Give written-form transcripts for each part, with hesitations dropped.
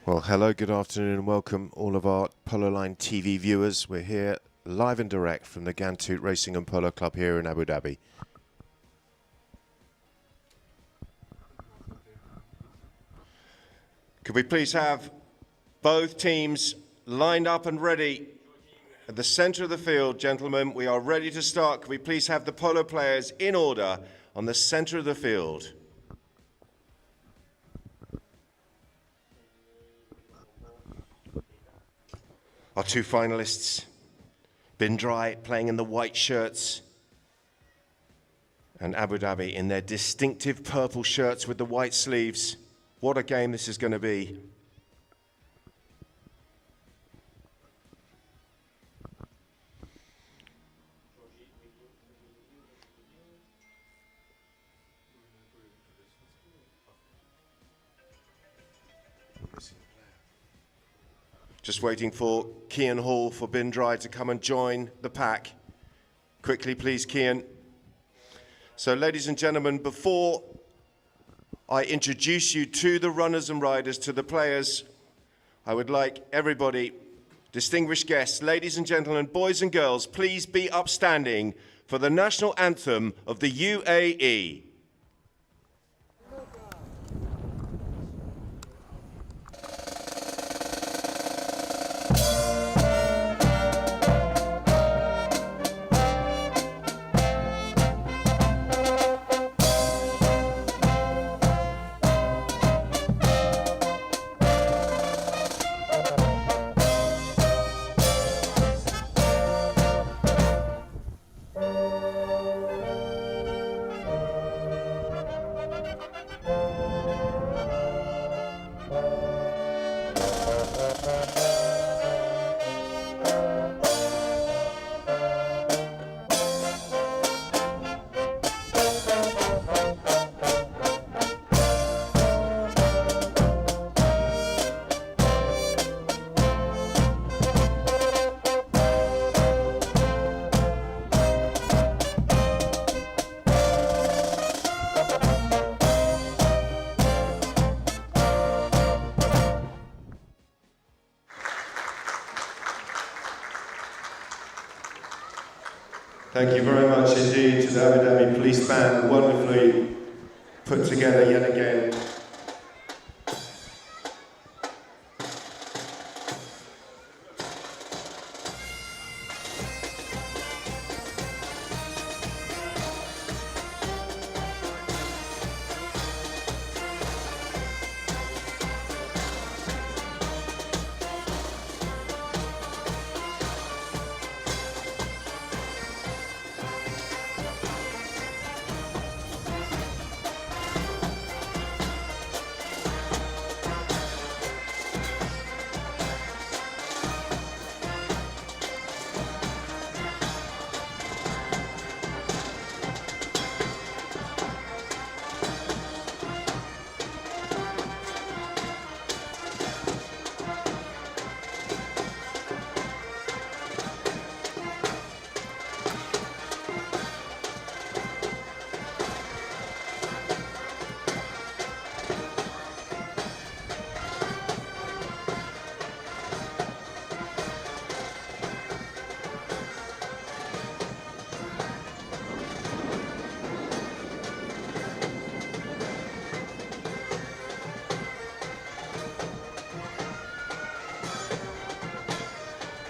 Well, hello, good afternoon, and welcome all of our Polo Line TV viewers. We're here live and direct from the Ghantoot Racing and Polo Club here in Abu Dhabi. Could we please have both teams lined up and ready at the center of the field, gentlemen? We are ready to start. Could we please have the polo players in order on the center of the field? Our two finalists, Drai playing in the white shirts and Abu Dhabi in their distinctive purple shirts with the white sleeves. What a game this is going to be. Just waiting for Kian Hall for Drai to come and join the pack. Quickly, please, Kian. So, ladies and gentlemen, before I introduce you to the runners and riders, to the players, I would like everybody, distinguished guests, ladies and gentlemen, boys and girls, please be upstanding for the national anthem of the UAE. Thank you very much indeed to the Abu Dhabi Police Band, wonderfully put together yet again.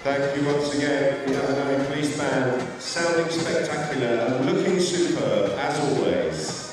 Thank you once again, the Abu Dhabi Police Band, sounding spectacular and looking superb as always.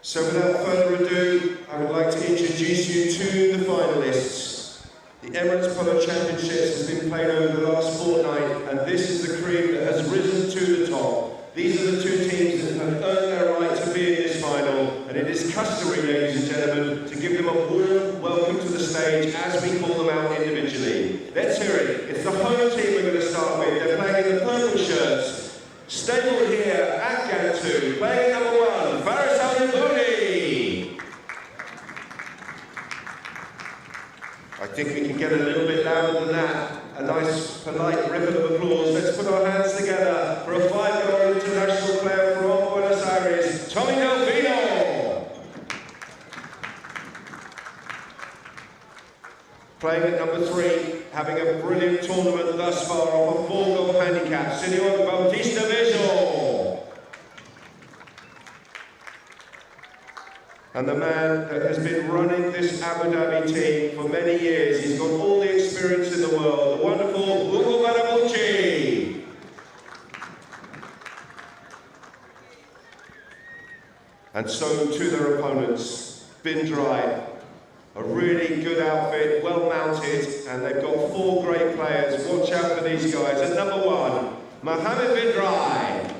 So without further ado, I would like to introduce you to the finalists. The Emirates Polo Championships has been played over the last fortnight, and this is the cream that has risen to the top. These are the two teams that have earned their right to be in this final, and it is customary, ladies and gentlemen, to give them a warm welcome to the stage as we call them out individually. Let's hear it. It's the home team we're going to start with. They're playing in the purple shirts. Stabled here at Ghantoot, playing number 1, Faris Al-Yabouni. I think we can get a little bit louder than that. A nice, polite ribbon of applause. Let's put our hands together for a 5-year-old international player from Buenos Aires. number 3, having a brilliant tournament thus far off a 4-goal handicap, Senor Bautista Visual. And the man that has been running this Abu Dhabi team for many years, he's got all the experience in the world, the wonderful Hugo Barabucci. And so to their opponents, Drai, a really good outfit, well mounted, and they've got 4 great players. Watch out for these guys. At number 1, Mohammed Drai.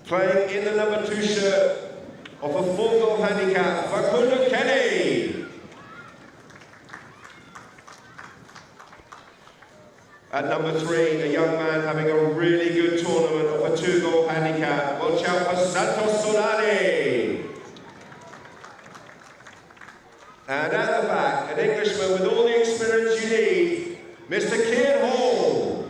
Playing in the number 2 shirt of a 4-goal handicap, Facundo Kenny. At number 3, a young man having a really good tournament of a 2-goal handicap. Watch out for Santos Solari. And at the back, an Englishman with all the experience you need, Mr. Kian Hall.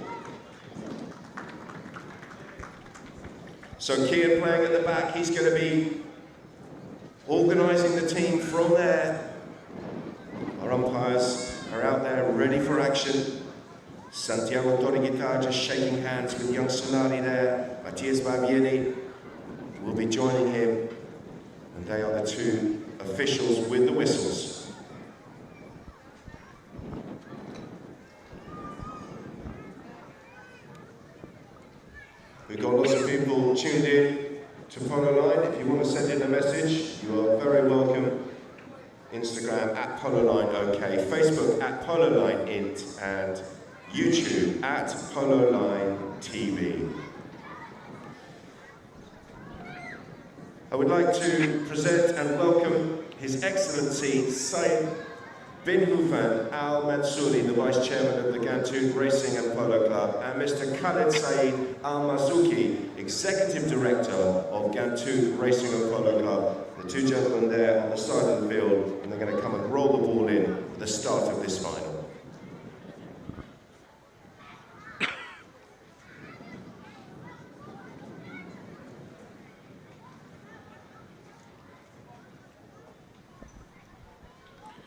So Kian playing at the back, he's going to be organising the team from there. Our umpires are out there ready for action. Santiago Toriguitar just shaking hands with young Solari there. Matias Barbieri will be joining him. And they are the 2 officials with the whistles. We've got lots of people tuned in to Polo Line. If you want to send in a message, you are very welcome. Instagram at Polo Line OK, Facebook at Polo Line Int, and YouTube at Polo Line TV. I would like to present and welcome His Excellency Said bin Hufan Al Mansouri, the Vice Chairman of the Ghantoot Racing and Polo Club, and Mr. Khaled Said Al Mazouki, Executive Director of Ghantoot Racing and Polo Club. The 2 gentlemen there on the side of the field, and they're going to come and roll the ball in at the start of this final.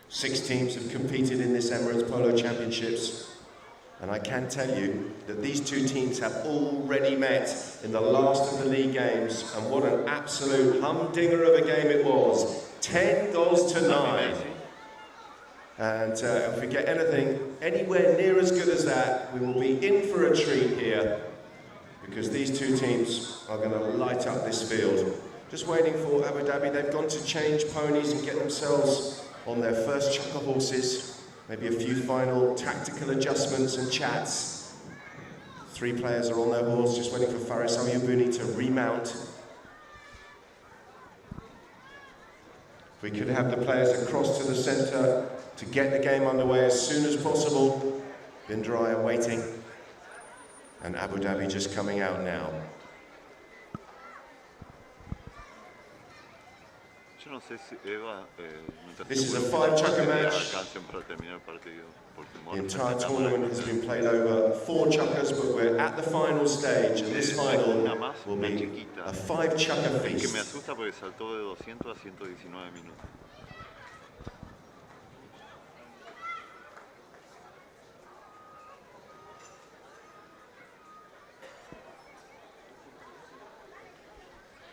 Six teams have competed in this Emirates Polo Championships, and I can tell you that these 2 teams have already met in the last of the league games, and what an absolute humdinger of a game it was. 10 goals to 9. And if we get anything anywhere near as good as that, we will be in for a treat here, because these 2 teams are going to light up this field. Just waiting for Abu Dhabi. They've gone to change ponies and get themselves on their first chucker horses, maybe a few final tactical adjustments and chats. 3 players are on their horse, just waiting for Faris Al-Yabuni to remount. If we could have the players across to the centre to get the game underway as soon as possible. Drai are waiting, and Abu Dhabi just coming out now. This is a 5-chucker match. The entire tournament has been played over 4 chuckers, but we're at the final stage, and this final will be a 5-chucker feast.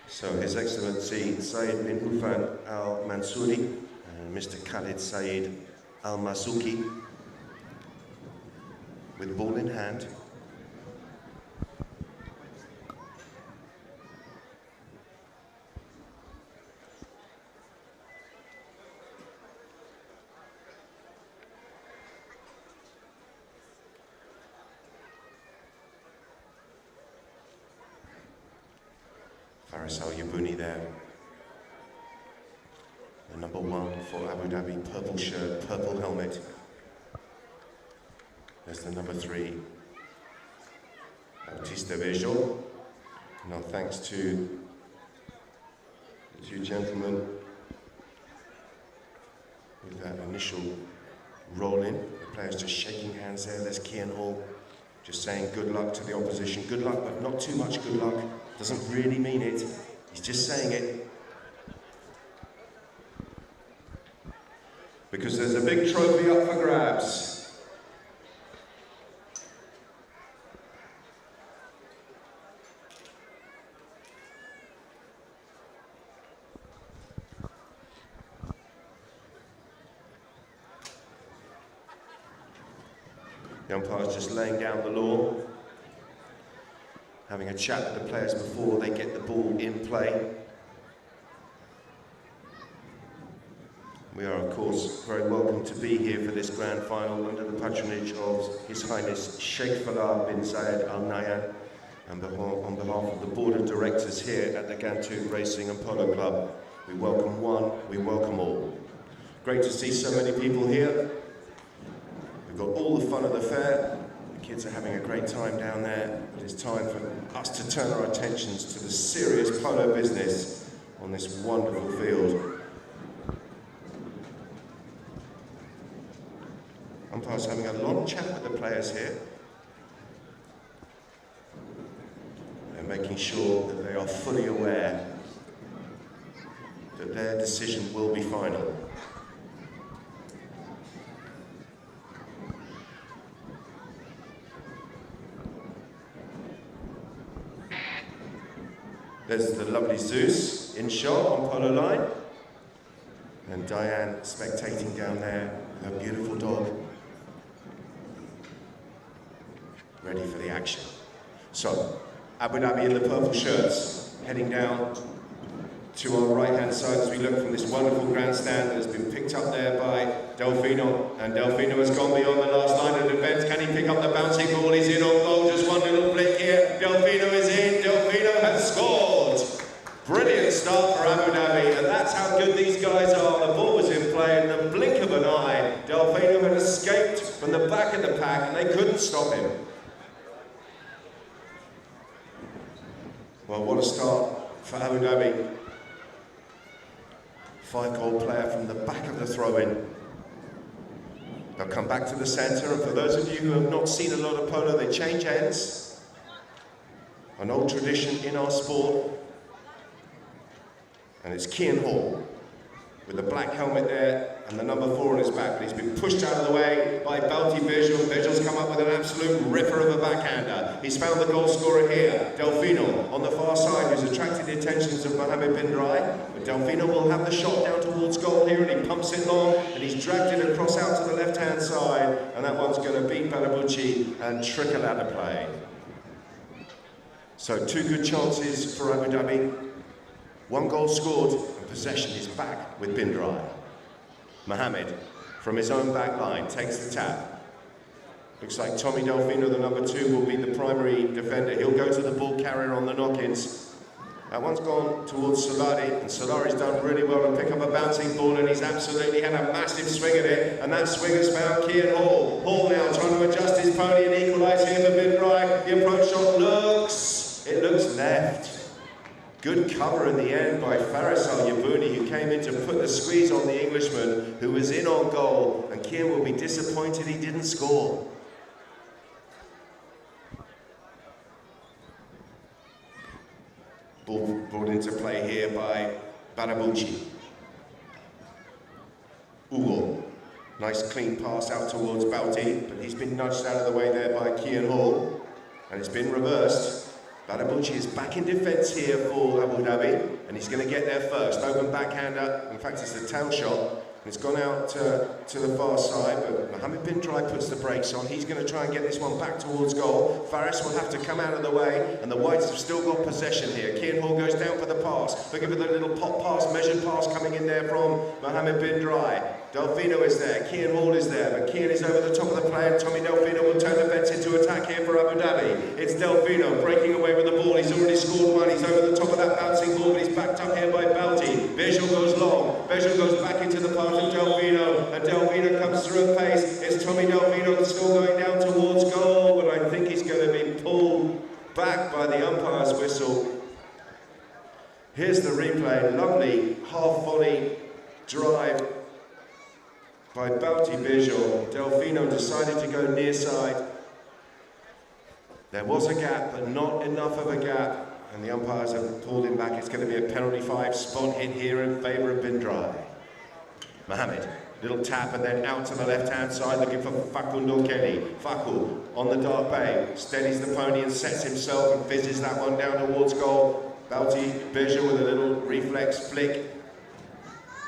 So His Excellency Said bin Hufan Al Mansouri and Mr. Khaled Said Al Mazouki with ball in hand. Faris Al-Yabuni there. The number 1 for Abu Dhabi, purple shirt, purple helmet. There's the number 3, Bautista Visual. Now thanks to the 2 gentlemen with that initial roll in. The players just shaking hands there. There's Kian Hall just saying good luck to the opposition. Good luck, but not too much good luck. Doesn't really mean it. He's just saying it. because there's a big trophy up for grabs. The umpire's just laying down the law, having a chat with the players before they get the ball in play. We are, of course, very welcome to be here for this grand final under the patronage of His Highness Sheikh Falah bin Zayed Al Nahyan, and on behalf of the board of directors here at the Ghantoot Racing and Polo Club. We welcome one, we welcome all. Great to see so many people here. We've got all the fun of the fair. The kids are having a great time down there. It is time for us to turn our attentions to the serious polo business on this wonderful field. Umpire's having a long chat with the players here. They're making sure that they are fully aware that their decision will be final. There's the lovely Zeus in shot on polo line, and Diane spectating down there, her beautiful dog, ready for the action. So, Abu Dhabi in the purple shirts, heading down to our right-hand side as we look from this wonderful grandstand that has been picked up there by Delfino, and Delfino has gone beyond the last line of defence. Can he pick up the bouncing ball? He's in on goal, just one little flick here. Delfino is in, Delfino has scored. Brilliant start for Abu Dhabi, and that's how good these guys are. The ball was in play in the blink of an eye. Delfino had escaped from the back of the pack and they couldn't stop him. Well, what a start for Abu Dhabi. 5-goal player from the back of the throw-in. They'll come back to the centre, and for those of you who have not seen a lot of polo, they change ends. An old tradition in our sport. And it's Kian Hall with the black helmet there and the number 4 on his back, but he's been pushed out of the way by Balti Visual. Visual's come up with an absolute ripper of a backhander. He's found the goal scorer here, Delfino, on the far side, who's attracted the attentions of Mohammed bin Drai. But Delfino will have the shot down towards goal here, and he pumps it long, and he's dragged it across out to the left-hand side, and that one's going to beat Badabucci and trickle out of play. So 2 good chances for Abu Dhabi. 1 goal scored, and possession is back with bin Drai. Mohammed, from his own back line, takes the tap. Looks like Tommy Delfino, the number 2, will be the primary defender. He'll go to the ball carrier on the knock-ins. That one's gone towards Solari, and Solari's done really well to pick up a bouncing ball, and he's absolutely had a massive swing at it, and that swing has found Kian Hall. Hall now trying to adjust his pony and equalise here for bin Drai. The approach shot looks left. Good cover in the end by Faris Al-Yabouni, who came in to put the squeeze on the Englishman, who was in on goal, and Kian will be disappointed he didn't score. Ball brought into play here by Badabucci. Ugo, nice clean pass out towards Balti, but he's been nudged out of the way there by Kian Hall, and it's been reversed. Badabucci is back in defence here for Abu Dhabi, and he's going to get there first. Open backhander, in fact it's a tail shot. It's gone out to the far side, but Mohammed bin Drai puts the brakes on. He's going to try and get this one back towards goal. Faris will have to come out of the way, and the Whites have still got possession here. Kian Hall goes down for the pass, looking for the little pop pass, measured pass coming in there from Mohammed bin Drai. Delfino is there, Kian Hall is there, but Kian is over the top of the play, and Tommy Delfino will turn the bets into attack here for Abu Dhabi. It's Delfino breaking away with the ball. He's already scored one. He's over the top of that bouncing ball, but he's backed up here by Balti. Visual goes long. Visual goes back into the path of Delfino, and Delfino comes through at pace. It's Tommy Delfino, the score going down towards goal, but I think he's going to be pulled back by the umpire's whistle. Here's the replay. Lovely half-volley drive by Balti Visual. Delfino decided to go near side. There was a gap, but not enough of a gap, and the umpires have pulled him back. It's going to be a penalty 5 spot hit here in favour of bin Drai. Mohammed Little tap and then out to the left-hand side, looking for Facundo Kelly. Facu on the dark bay, steadies the pony and sets himself and fizzes that one down towards goal. Balti Bejo with a little reflex flick.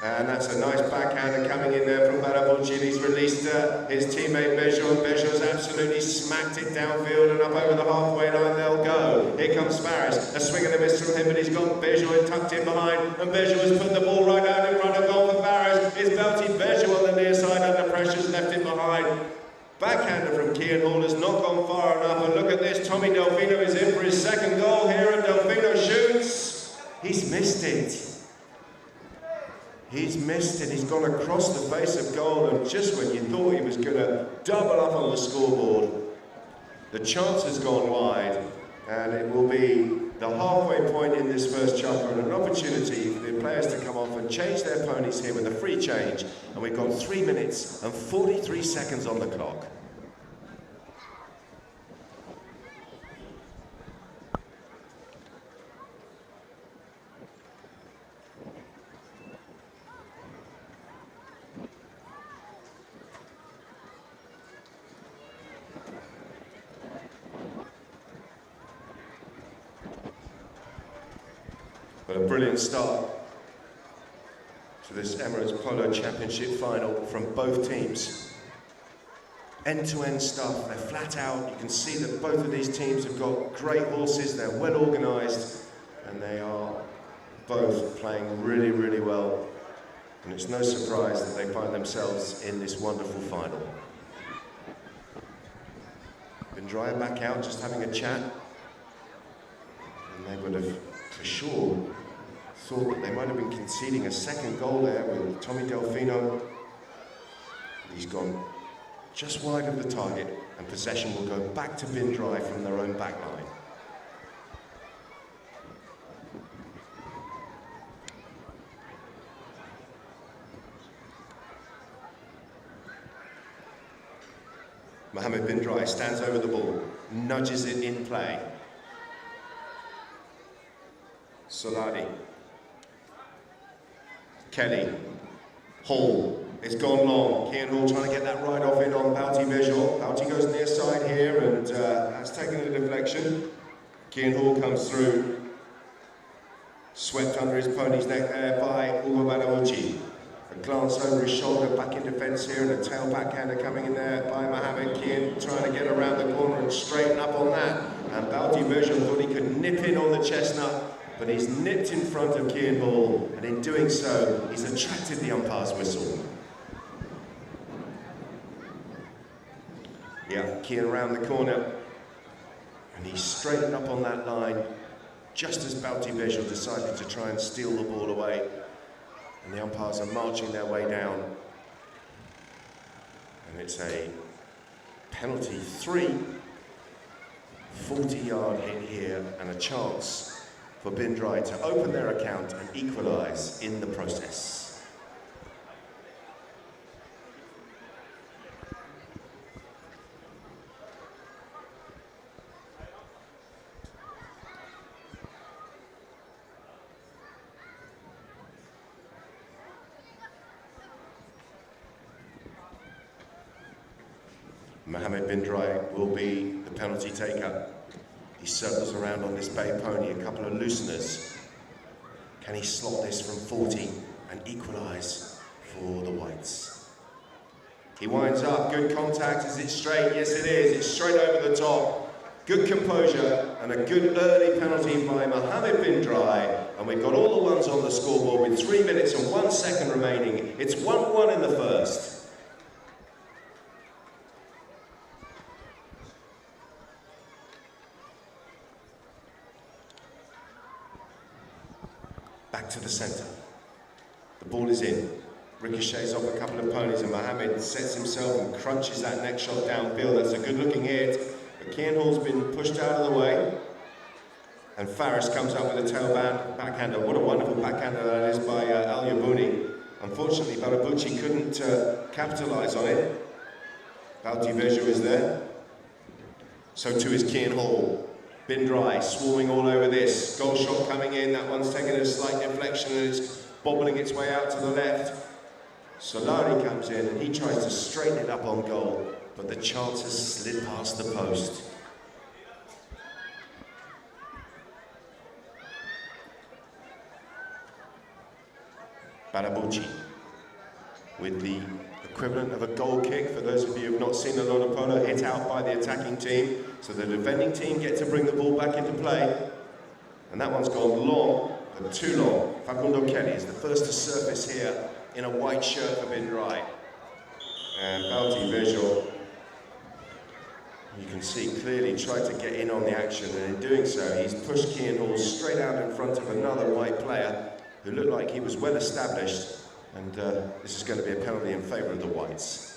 And that's a nice backhander coming in there from Barabucci. He's released his teammate Bejo, and Bejo's absolutely smacked it downfield and up over the halfway line they'll go. Here comes Faris, a swing and a miss from him, but he's got Bejo and tucked in behind, and Bejo has put the ball right out in front of goal for Faris. It's Balti Bejo on the near side under pressure's left it behind. Backhander from Kian Hall has not gone far enough, and look at this, Tommy Delfino is in for his second goal here, and Delfino shoots. He's missed it. He's missed it, he's gone across the face of goal, and just when you thought he was going to double up on the scoreboard, the chance has gone wide, and it will be the halfway point in this first chapter and an opportunity for the players to come off and change their ponies here with a free change, and we've got 3 minutes and 43 seconds on the clock. But a brilliant start to this Emirates Polo Championship final from both teams. End-to-end stuff, they're flat out. You can see that both of these teams have got great horses, they're well organised, and they are both playing really, really well. And it's no surprise that they find themselves in this wonderful final. Drai back out, just having a chat. And they would have, for sure, thought that they might have been conceding a second goal there with Tommy Delfino. He's gone just wide of the target, and possession will go back to Drai from their own back line. Mohammed Drai stands over the ball, nudges it in play. Soladi. Kelly. Hall. It's gone long. Kian Hall trying to get that right off in on Balti Visual. Balti goes near side here, and that's taken a deflection. Kian Hall comes through. Swept under his pony's neck there by Ugo Badaouchi. A glance over his shoulder, back in defence here, and a tail backhander coming in there by Mohammed. Kian trying to get around the corner and straighten up on that. And Balti Visual thought he could nip in on the chestnut, but he's nipped in front of Kian Hall, and in doing so, he's attracted the umpire's whistle. Yeah, Kian around the corner, and he's straightened up on that line, just as Balti Visual decided to try and steal the ball away, and the umpires are marching their way down. And it's a penalty 3, 40-yard hit here, and a chance for Drai to open their account and equalise in the process. Mohammed Drai will be the penalty taker. He circles around on this bay pony, a couple of looseners. Can he slot this from 40 and equalise for the whites? He winds up, good contact. Is it straight? Yes it is, it's straight over the top. Good composure and a good early penalty by Mohammed Drai. And we've got all the ones on the scoreboard with 3 minutes and 1 second remaining. It's 1-1 in the first. Back to the centre. The ball is in. Ricochets off a couple of ponies, and Mohammed sets himself and crunches that next shot downfield. That's a good looking hit. But Kian Hall's been pushed out of the way. And Faris comes up with a tail backhander. What a wonderful backhander that is by Al Yabouni. Unfortunately, Barabucci couldn't capitalise on it. Balti Vejo is there. So too is Kian Hall. Drai swarming all over this. Goal shot coming in. That one's taking a slight deflection and it's bobbling its way out to the left. Solari comes in and he tries to straighten it up on goal, but the chance has slid past the post. Barabucci with the equivalent of a goal kick. For those of you who have not seen a lot of polo, hit out by the attacking team, so the defending team get to bring the ball back into play. And that one's gone long, but too long. Facundo Kelly is the first to surface here in a white shirt for Drai. And Balti Visual, you can see clearly tried to get in on the action, and in doing so he's pushed Cian Hall straight out in front of another white player who looked like he was well established, and this is going to be a penalty in favour of the Whites.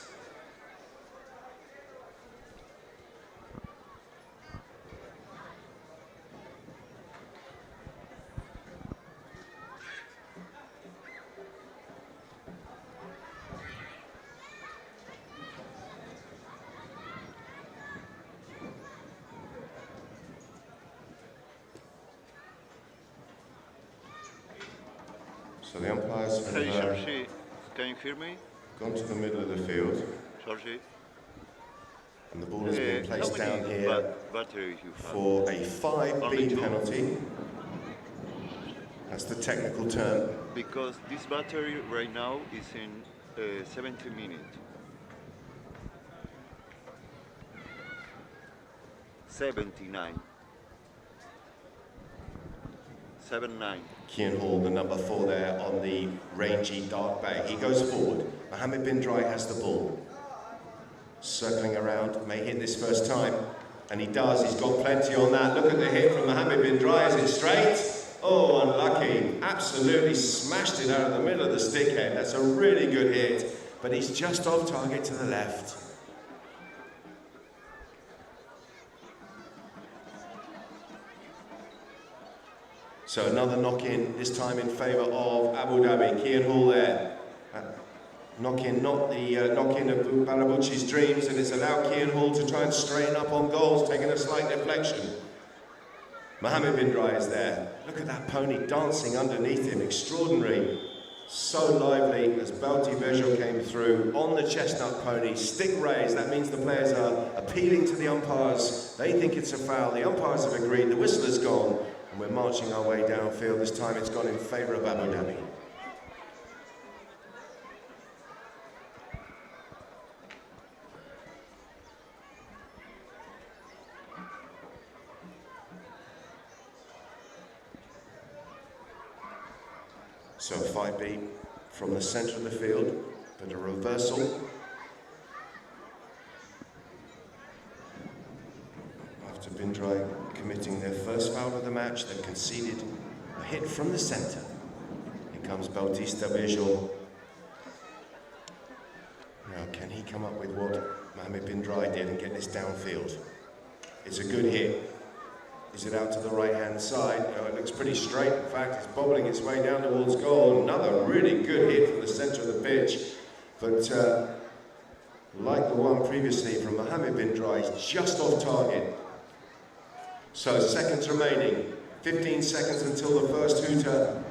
So the umpires have Georgie, can you hear me? Gone to the middle of the field. Georgie? And the ball has been placed down here for a 5B penalty. That's the technical term. Because this battery right now is in 70 minutes. 79. 7-9. Cian Hall, the number 4 there on the rangy dark bag. He goes forward. Mohammed Drai has the ball. Circling around, may hit this first time. And he does, he's got plenty on that. Look at the hit from Mohammed Drai. Is it straight? Oh, unlucky. Absolutely smashed it out of the middle of the stick head. That's a really good hit. But he's just off target to the left. So another knock-in, this time in favour of Abu Dhabi. Cian Hall there. Knock-in, not the knock-in of Barabucci's dreams, and it's allowed Cian Hall to try and straighten up on goals, taking a slight deflection. Mohammed Drai is there. Look at that pony dancing underneath him, extraordinary. So lively as Balti Visual came through on the chestnut pony, stick raised. That means the players are appealing to the umpires. They think it's a foul. The umpires have agreed. The whistle has gone. And we're marching our way downfield. This time it's gone in favour of Abu Dhabi. So 5B from the centre of the field, but a reversal. After Drai committing their first foul of the match, they've conceded a hit from the centre. Here comes Bautista Visual. Now, can he come up with what Mohammed Drai did and get this downfield? It's a good hit. Is it out to the right-hand side? No, it looks pretty straight. In fact, it's bobbling its way down towards goal. Another really good hit from the centre of the pitch. But like the one previously from Mohammed Drai, he's just off target. So seconds remaining, 15 seconds until the first hooter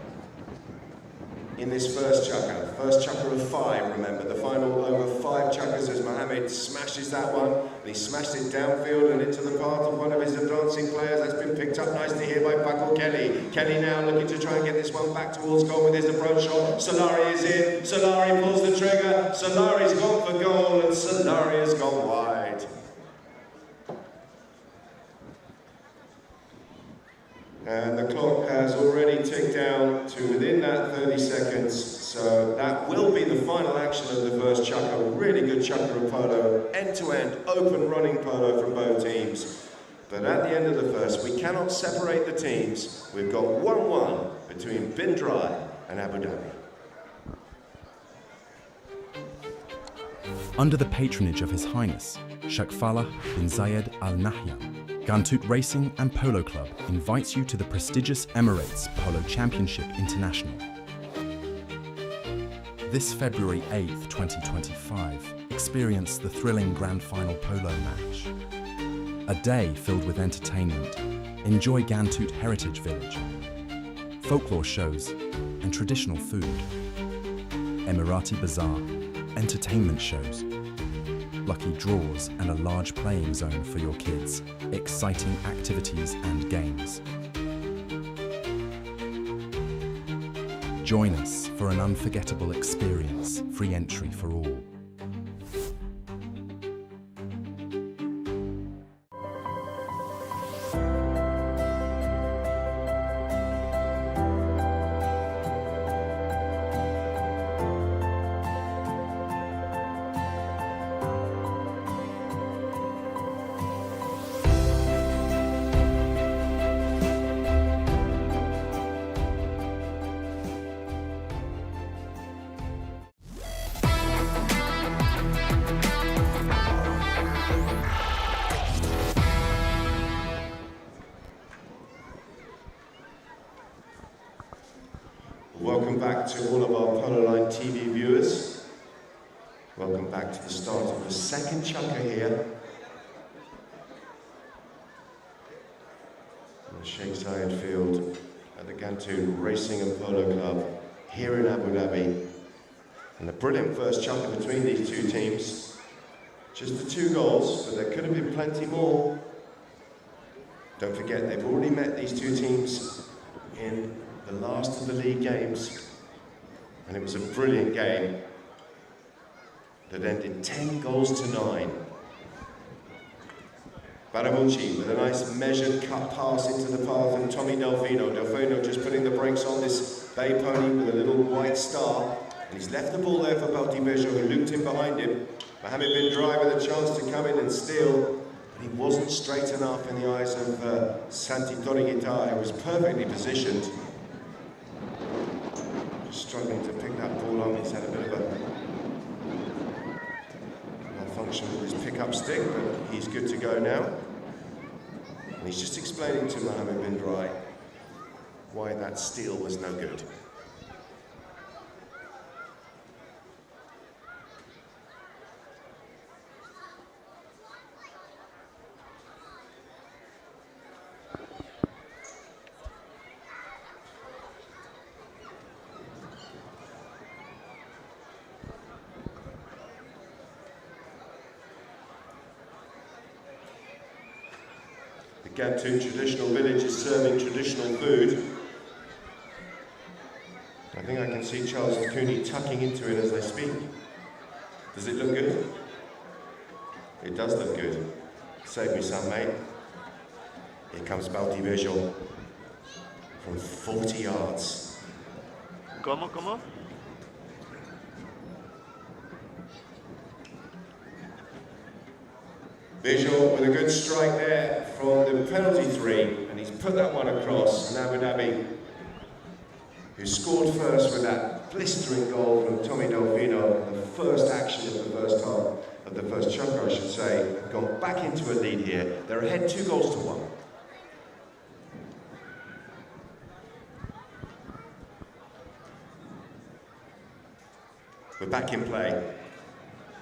in this first chukker. First chukker of 5, remember, the final over 5 chukkers as Mohammed smashes that one, and he smashed it downfield and into the path of one of his advancing players. That's been picked up nicely here by Paco Kelly. Kelly now looking to try and get this one back towards goal with his approach shot. Solari is in, Solari pulls the trigger, Solari's gone for goal, and Solari has gone wide. And the clock has already ticked down to within that 30 seconds, so that will be the final action of the first chukker. Really good chukker of polo, end-to-end, open running polo from both teams. But at the end of the first, we cannot separate the teams. We've got 1-1 between Drai and Abu Dhabi. Under the patronage of His Highness, Sheikh Falah bin Zayed Al Nahyan, Ghantoot Racing and Polo Club invites you to the prestigious Emirates Polo Championship International. This February 8th, 2025, experience the thrilling Grand Final Polo match. A day filled with entertainment. Enjoy Ghantoot Heritage Village, folklore shows and traditional food. Emirati bazaar, entertainment shows, lucky draws and a large playing zone for your kids, exciting activities and games. Join us for an unforgettable experience, free entry for all. Welcome back to all of our Polo Line TV viewers. Welcome back to the start of the second chunker here. On the Sheikh Zayed field at the Ghantoot Racing and Polo Club here in Abu Dhabi. And a brilliant first chunker between these two teams. Just the 2 goals, but there could have been plenty more. Don't forget, they've already met these two teams in the last of the league games, and it was a brilliant game that ended 10 goals to 9. Barabucci with a nice measured cut pass into the path, and Tommy Delfino. Delfino just putting the brakes on this bay pony with a little white star, and he's left the ball there for Baltibejo, who looped in behind him. Mohammed bin Drai with a chance to come in and steal, but he wasn't straight enough in the eyes of Santi Toriguitar, who was perfectly positioned. Struggling to pick that ball on. He's had a bit of a malfunction with his pickup stick, but he's good to go now. And he's just explaining to Mohammed bin Drai why that steal was no good. Ghantoot traditional village is serving traditional food. I think I can see Charles Cooney tucking into it as I speak. Does it look good? It does look good. Save me some, mate. Here comes Baltibejo from 40 yards. ¿Cómo? Bejo with a good strike there from the penalty 3, and he's put that one across. And Abu Dhabi, who scored first with that blistering goal from Tommy Delfino, the first action of the first half, of the first chunker I should say, have gone back into a lead here. They're ahead 2 goals to 1. We're back in play.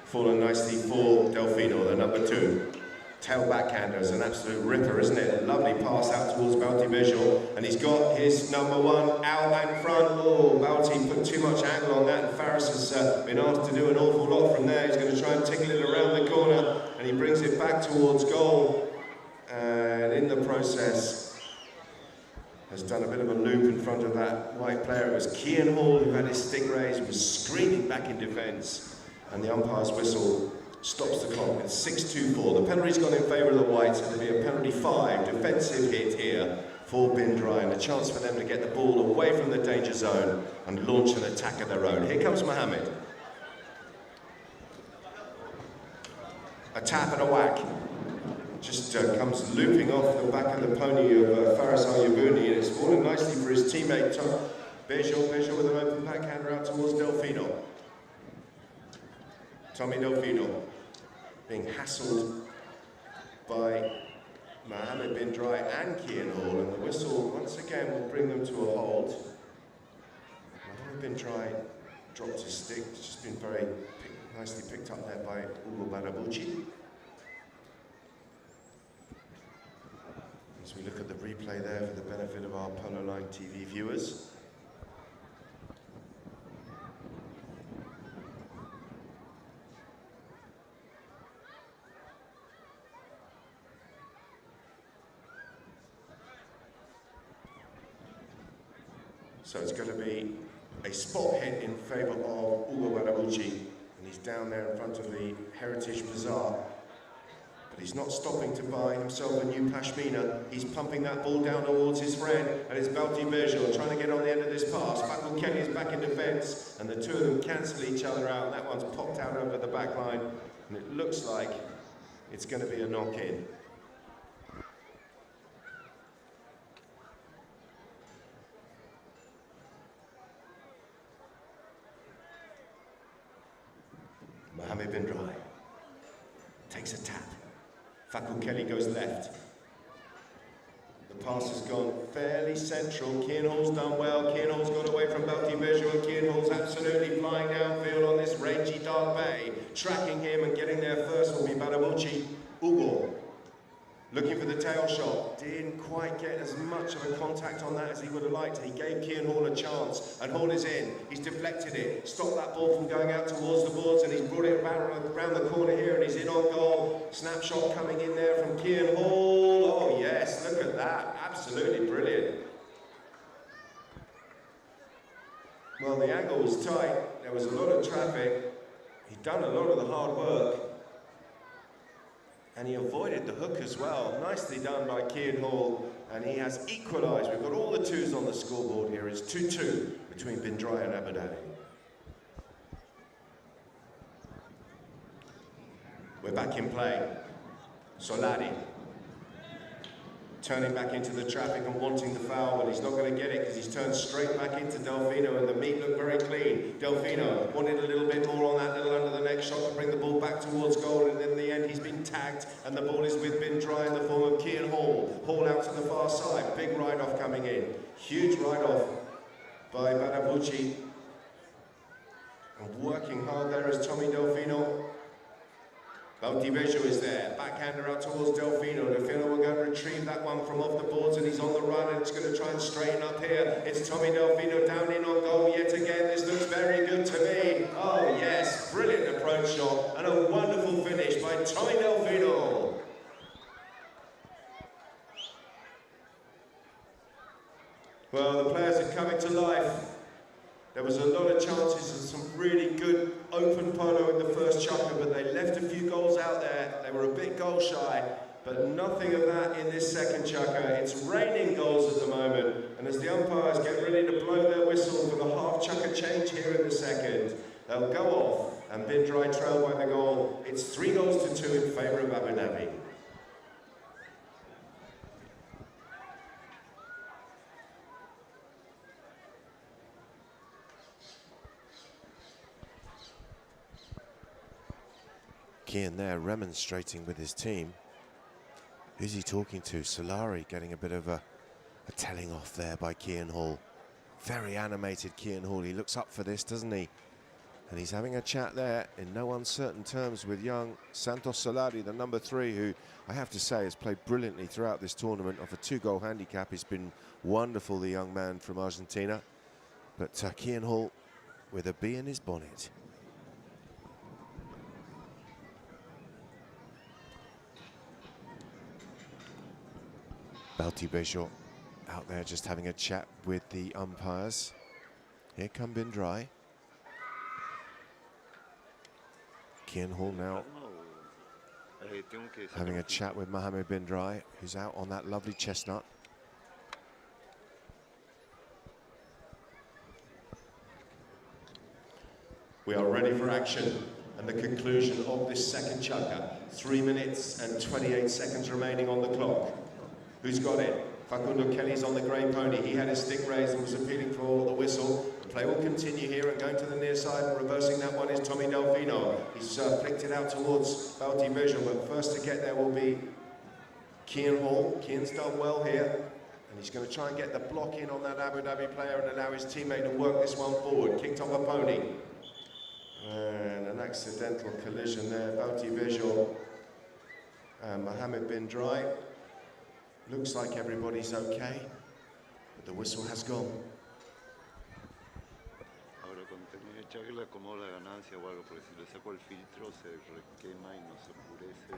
Fallen nicely for Delfino, the number 2. Tail backhander is an absolute ripper, isn't it? A lovely pass out towards Baltibejo, and he's got his number 1 out and front. Oh, Balti put too much angle on that, and Faris has been asked to do an awful lot from there. He's going to try and tickle it around the corner, and he brings it back towards goal. And in the process, has done a bit of a loop in front of that white player. It was Kian Hall who had his stick raised, was screaming back in defence. And the umpire's whistle stops the clock at 6-2-4. The penalty's gone in favour of the Whites, and there'll be a penalty 5, defensive hit here for bin Drai, and a chance for them to get the ball away from the danger zone and launch an attack of their own. Here comes Mohammed. A tap and a whack. Just comes looping off the back of the pony of Faris Al-Yabouni, and it's fallen nicely for his teammate Bejo with an open backhander out towards Delfino. Tommy Delfino being hassled by Mohammed bin Drai and Kian Hall, and the whistle once again will bring them to a halt. Mohammed bin Drai dropped his stick. It's just been very nicely picked up there by Ugo Barabucci. As we look at the replay there for the benefit of our Polo Line TV viewers. So it's going to be a spot hit in favour of Ugo Badabucci, and he's down there in front of the Heritage Bazaar. But he's not stopping to buy himself a new pashmina. He's pumping that ball down towards his friend, and it's Balti Bejo trying to get on the end of this pass. Fakul Kelly is back in defence, and the two of them cancel each other out. That one's popped out over the back line, and it looks like it's going to be a knock-in. Mohammed bin Drai takes a tap. Fakul Kelly goes left. The pass has gone fairly central. Kian Hall's done well. Kian Hall's got away from Balti Bejo, and Kian Hall's absolutely flying downfield on this rangy dark bay. Tracking him and getting there first will be Badabucci. Ugo looking for the tail shot. Didn't quite get as much of a contact on that as he would have liked. He gave Kian Hall a chance, and Hall is in. He's deflected it, stopped that ball from going out towards the boards, and he's brought it around the corner here, and he's in on goal. Snapshot coming in there from Kian Hall. Oh yes, look at that. Absolutely brilliant. Well, the angle was tight. There was a lot of traffic. He'd done a lot of the hard work. And he avoided the hook as well. Nicely done by Kian Hall, and he has equalised. We've got all the twos on the scoreboard here. It's 2-2 between Bin Drai and Abu Dhabi. We're back in play. Solari turning back into the traffic and wanting the foul, but he's not going to get it because he's turned straight back into Delfino, and the meat looked very clean. Delfino wanted a little bit more on that little under the neck shot to bring the ball back towards goal, and in the end he's been tagged, and the ball is with Bin Drai in the form of Kian Hall. Hall out to the far side, big ride-off coming in. Huge ride-off by Badabucci. And working hard there is Tommy Delfino. Balti Bejo is there, backhander out towards Delfino. Delfino will go and retrieve that one from off the boards, and he's on the run, and it's going to try and straighten up here. It's Tommy Delfino down in on goal yet again. This looks very good to me. Oh yes, brilliant approach shot, and a wonderful finish by Tommy Delfino. Well, the players are coming to life. There was a lot of chances and some really good open polo in the first chukker, but they left a few goals out there. They were a bit goal shy, but nothing of that in this second chukker. It's raining goals at the moment, and as the umpires get ready to blow their whistle for the half chukker change here in the second, they'll go off, and Bin Drai trail by the goal. It's 3-2 in favour of Abu Dhabi. Kian there remonstrating with his team. Who's he talking to? Solari getting a bit of a telling off there by Kian Hall. Very animated Kian Hall. He looks up for this, doesn't he? And he's having a chat there in no uncertain terms with young Santos Solari, the number 3, who I have to say has played brilliantly throughout this tournament. Off a 2-goal handicap, he's been wonderful, the young man from Argentina. But Kian Hall with a bee in his bonnet. Balti Bejo out there just having a chat with the umpires. Here come Bin Drai. Kian Hall now having a chat with Mohammed Bin Drai, who's out on that lovely chestnut. We are ready for action and the conclusion of this second chukker. 3 minutes and 28 seconds remaining on the clock. Who's got it? Facundo Kelly's on the grey pony. He had his stick raised and was appealing for the whistle. The play will continue here, and going to the near side and reversing that one is Tommy Delfino. He's flicked it out towards Balti Bejo, but first to get there will be Kian Hall. Kian's done well here, and he's going to try and get the block in on that Abu Dhabi player and allow his teammate to work this one forward. Kicked off a pony. And an accidental collision there. Balti Bejo and Mohammed Bin Drai. Looks like everybody's okay, but the whistle has gone. Ahora cuando termine de echarle le acomodo la ganancia o algo, porque si le saco el filtro se requema y no se oscurece.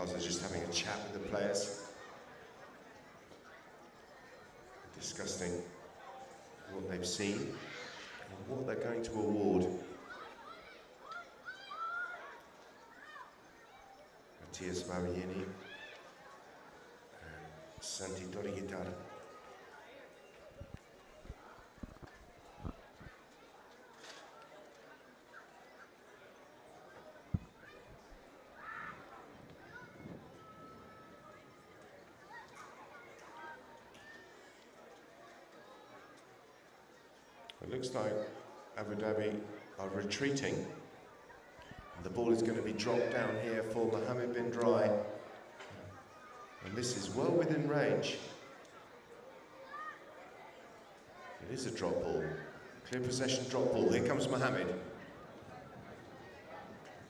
umpires are just having a chat with the players, discussing what they've seen and what they're going to award. Matthias Mavieni and Santi Toriguitar. It looks like Abu Dhabi are retreating. And the ball is going to be dropped down here for Mohammed bin Drai. And this is well within range. It is a drop ball. Clear possession drop ball. Here comes Mohammed.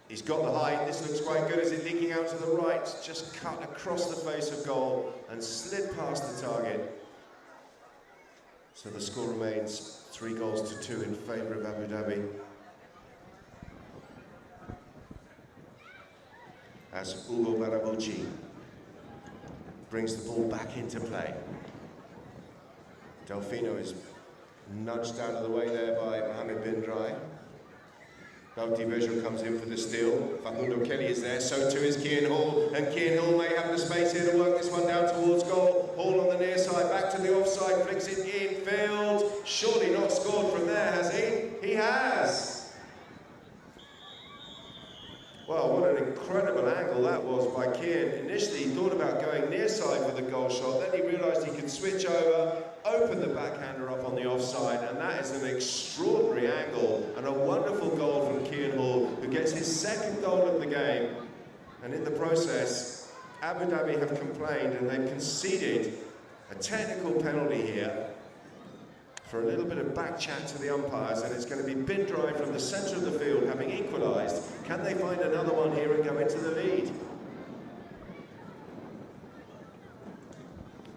He's got the height. This looks quite good. Is it leaking out to the right? Just cut across the face of goal and slid past the target. So the score remains 3-2 in favour of Abu Dhabi. As Ugo Barabuchi brings the ball back into play. Delfino is nudged out of the way there by Mohammed bin Drai. Bauti Bejo comes in for the steal. Facundo Kelly is there, so too is Kian Hall. And Kian Hall may have the space here to work this one down towards goal. Hall on the near side, back to the offside, flicks it in field. Surely not scored from there, has he? He has! Well, what an incredible angle that was by Kian. Initially, he thought about going near side for the goal shot, then he realised he could switch over, open the backhander up on the offside, and that is an extraordinary angle and a wonderful goal from Kian Hall, who gets his second goal of the game. And in the process, Abu Dhabi have complained and they've conceded a technical penalty here for a little bit of back chat to the umpires, and it's going to be bin Drai from the centre of the field, having equalised. Can they find another one here and go into the lead?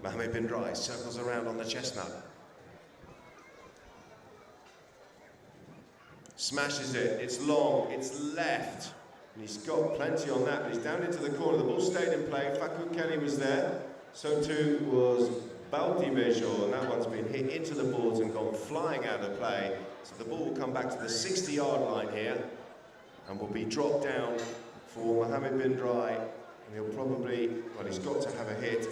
Mohammed bin Drai circles around on the chestnut. Smashes it, it's long, it's left. And he's got plenty on that, but he's down into the corner. The ball stayed in play, Fakou Kelly was there. So too was Bauti Bejo, and that one's been hit into the boards and gone flying out of play. So the ball will come back to the 60-yard line here and will be dropped down for Mohammed bin Drai. And he'll probably, well, he's got to have a hit.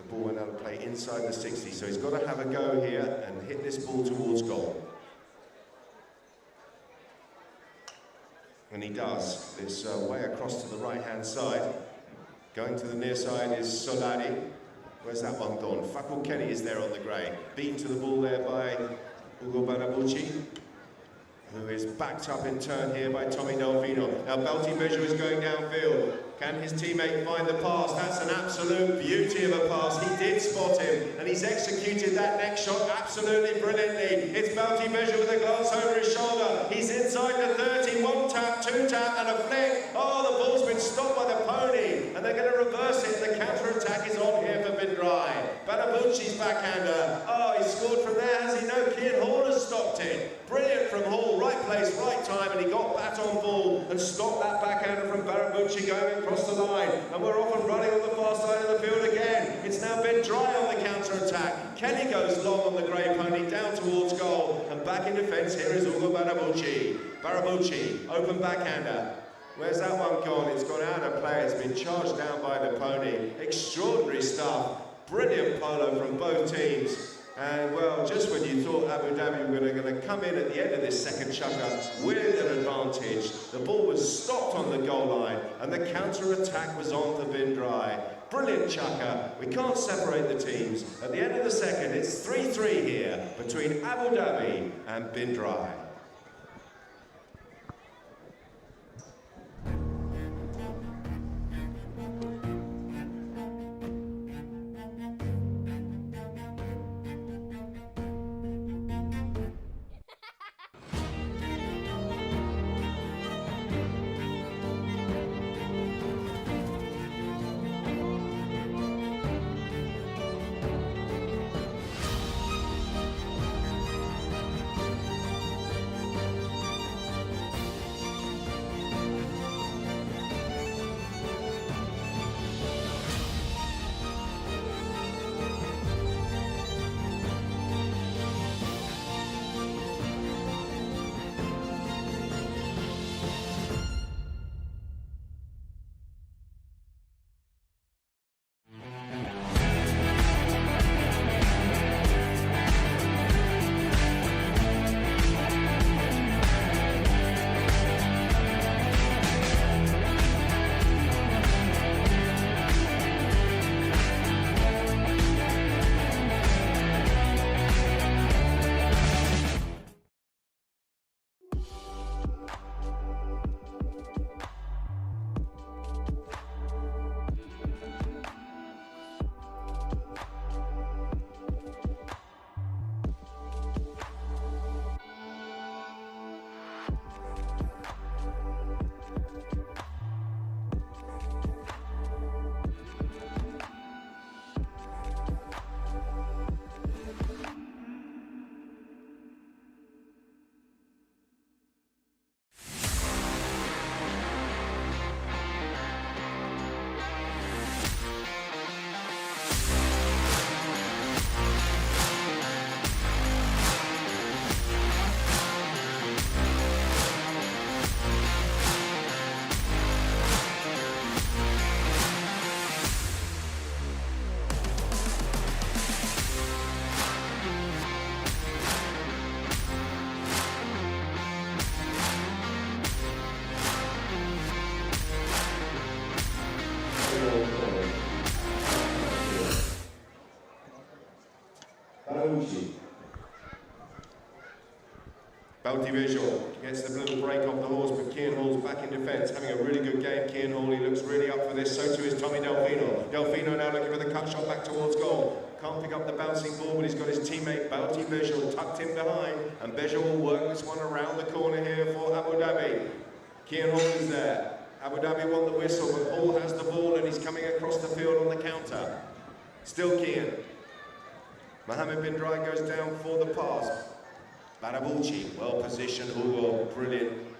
The ball went out of play inside the 60, so he's got to have a go here and hit this ball towards goal. And he does. It's way across to the right-hand side. Going to the near side is Solari. Where's that one gone? Fakou Kelly is there on the grey. Beaten to the ball there by Ugo Barabuchi, who is backed up in turn here by Tommy Delfino. Now Bauti Bejo is going downfield. Can his teammate find the pass? That's an absolute beauty of a pass. He did spot him, and he's executed that next shot absolutely brilliantly. It's Bauti Bejo with a glance over his shoulder. He's inside the 30, one tap, two tap, and a flick. Oh, the ball's been stopped by the pony, and they're going to reverse it. The counter-attack is on here for bin Drai. Barabuchi's backhander. Oh, he scored from there, has he? No, Kian Hall has stopped it. Brilliant from Hall, right place, right time, and he got bat on ball and stopped that backhander from Barabuchi going across the line. And we're off and running on the far side of the field again. It's now bin Drai on the counter-attack. Kelly goes long on the grey pony down towards goal, and back in defence here is Ugo Barabuchi. Barabuchi, open backhander. Where's that one gone? It's gone out of play. It's been charged down by the pony. Extraordinary stuff. Brilliant polo from both teams. And well, just when you thought Abu Dhabi were going to come in at the end of this second chukker with an advantage, the ball was stopped on the goal line and the counter-attack was on for bin Drai. Brilliant chukker. We can't separate the teams. At the end of the second, it's 3-3 here between Abu Dhabi and bin Drai. Badabuchi. Balti Visual gets the little break off the horse, but Kian Hall's back in defence, having a really good game. Kian Hall, he looks really up for this, so too is Tommy Delfino. Delfino now looking for the cut shot back towards goal. Can't pick up the bouncing ball, but he's got his teammate Balti Visual tucked in behind, and Visual will work this one around the corner here for Abu Dhabi. Kian Hall is there. Abu Dhabi won the whistle, but Hall has the ball and he's coming across the field on the counter. Still Kian. Mohammed bin Drai goes down for the pass. Badabuchi, well positioned, Hugo, brilliant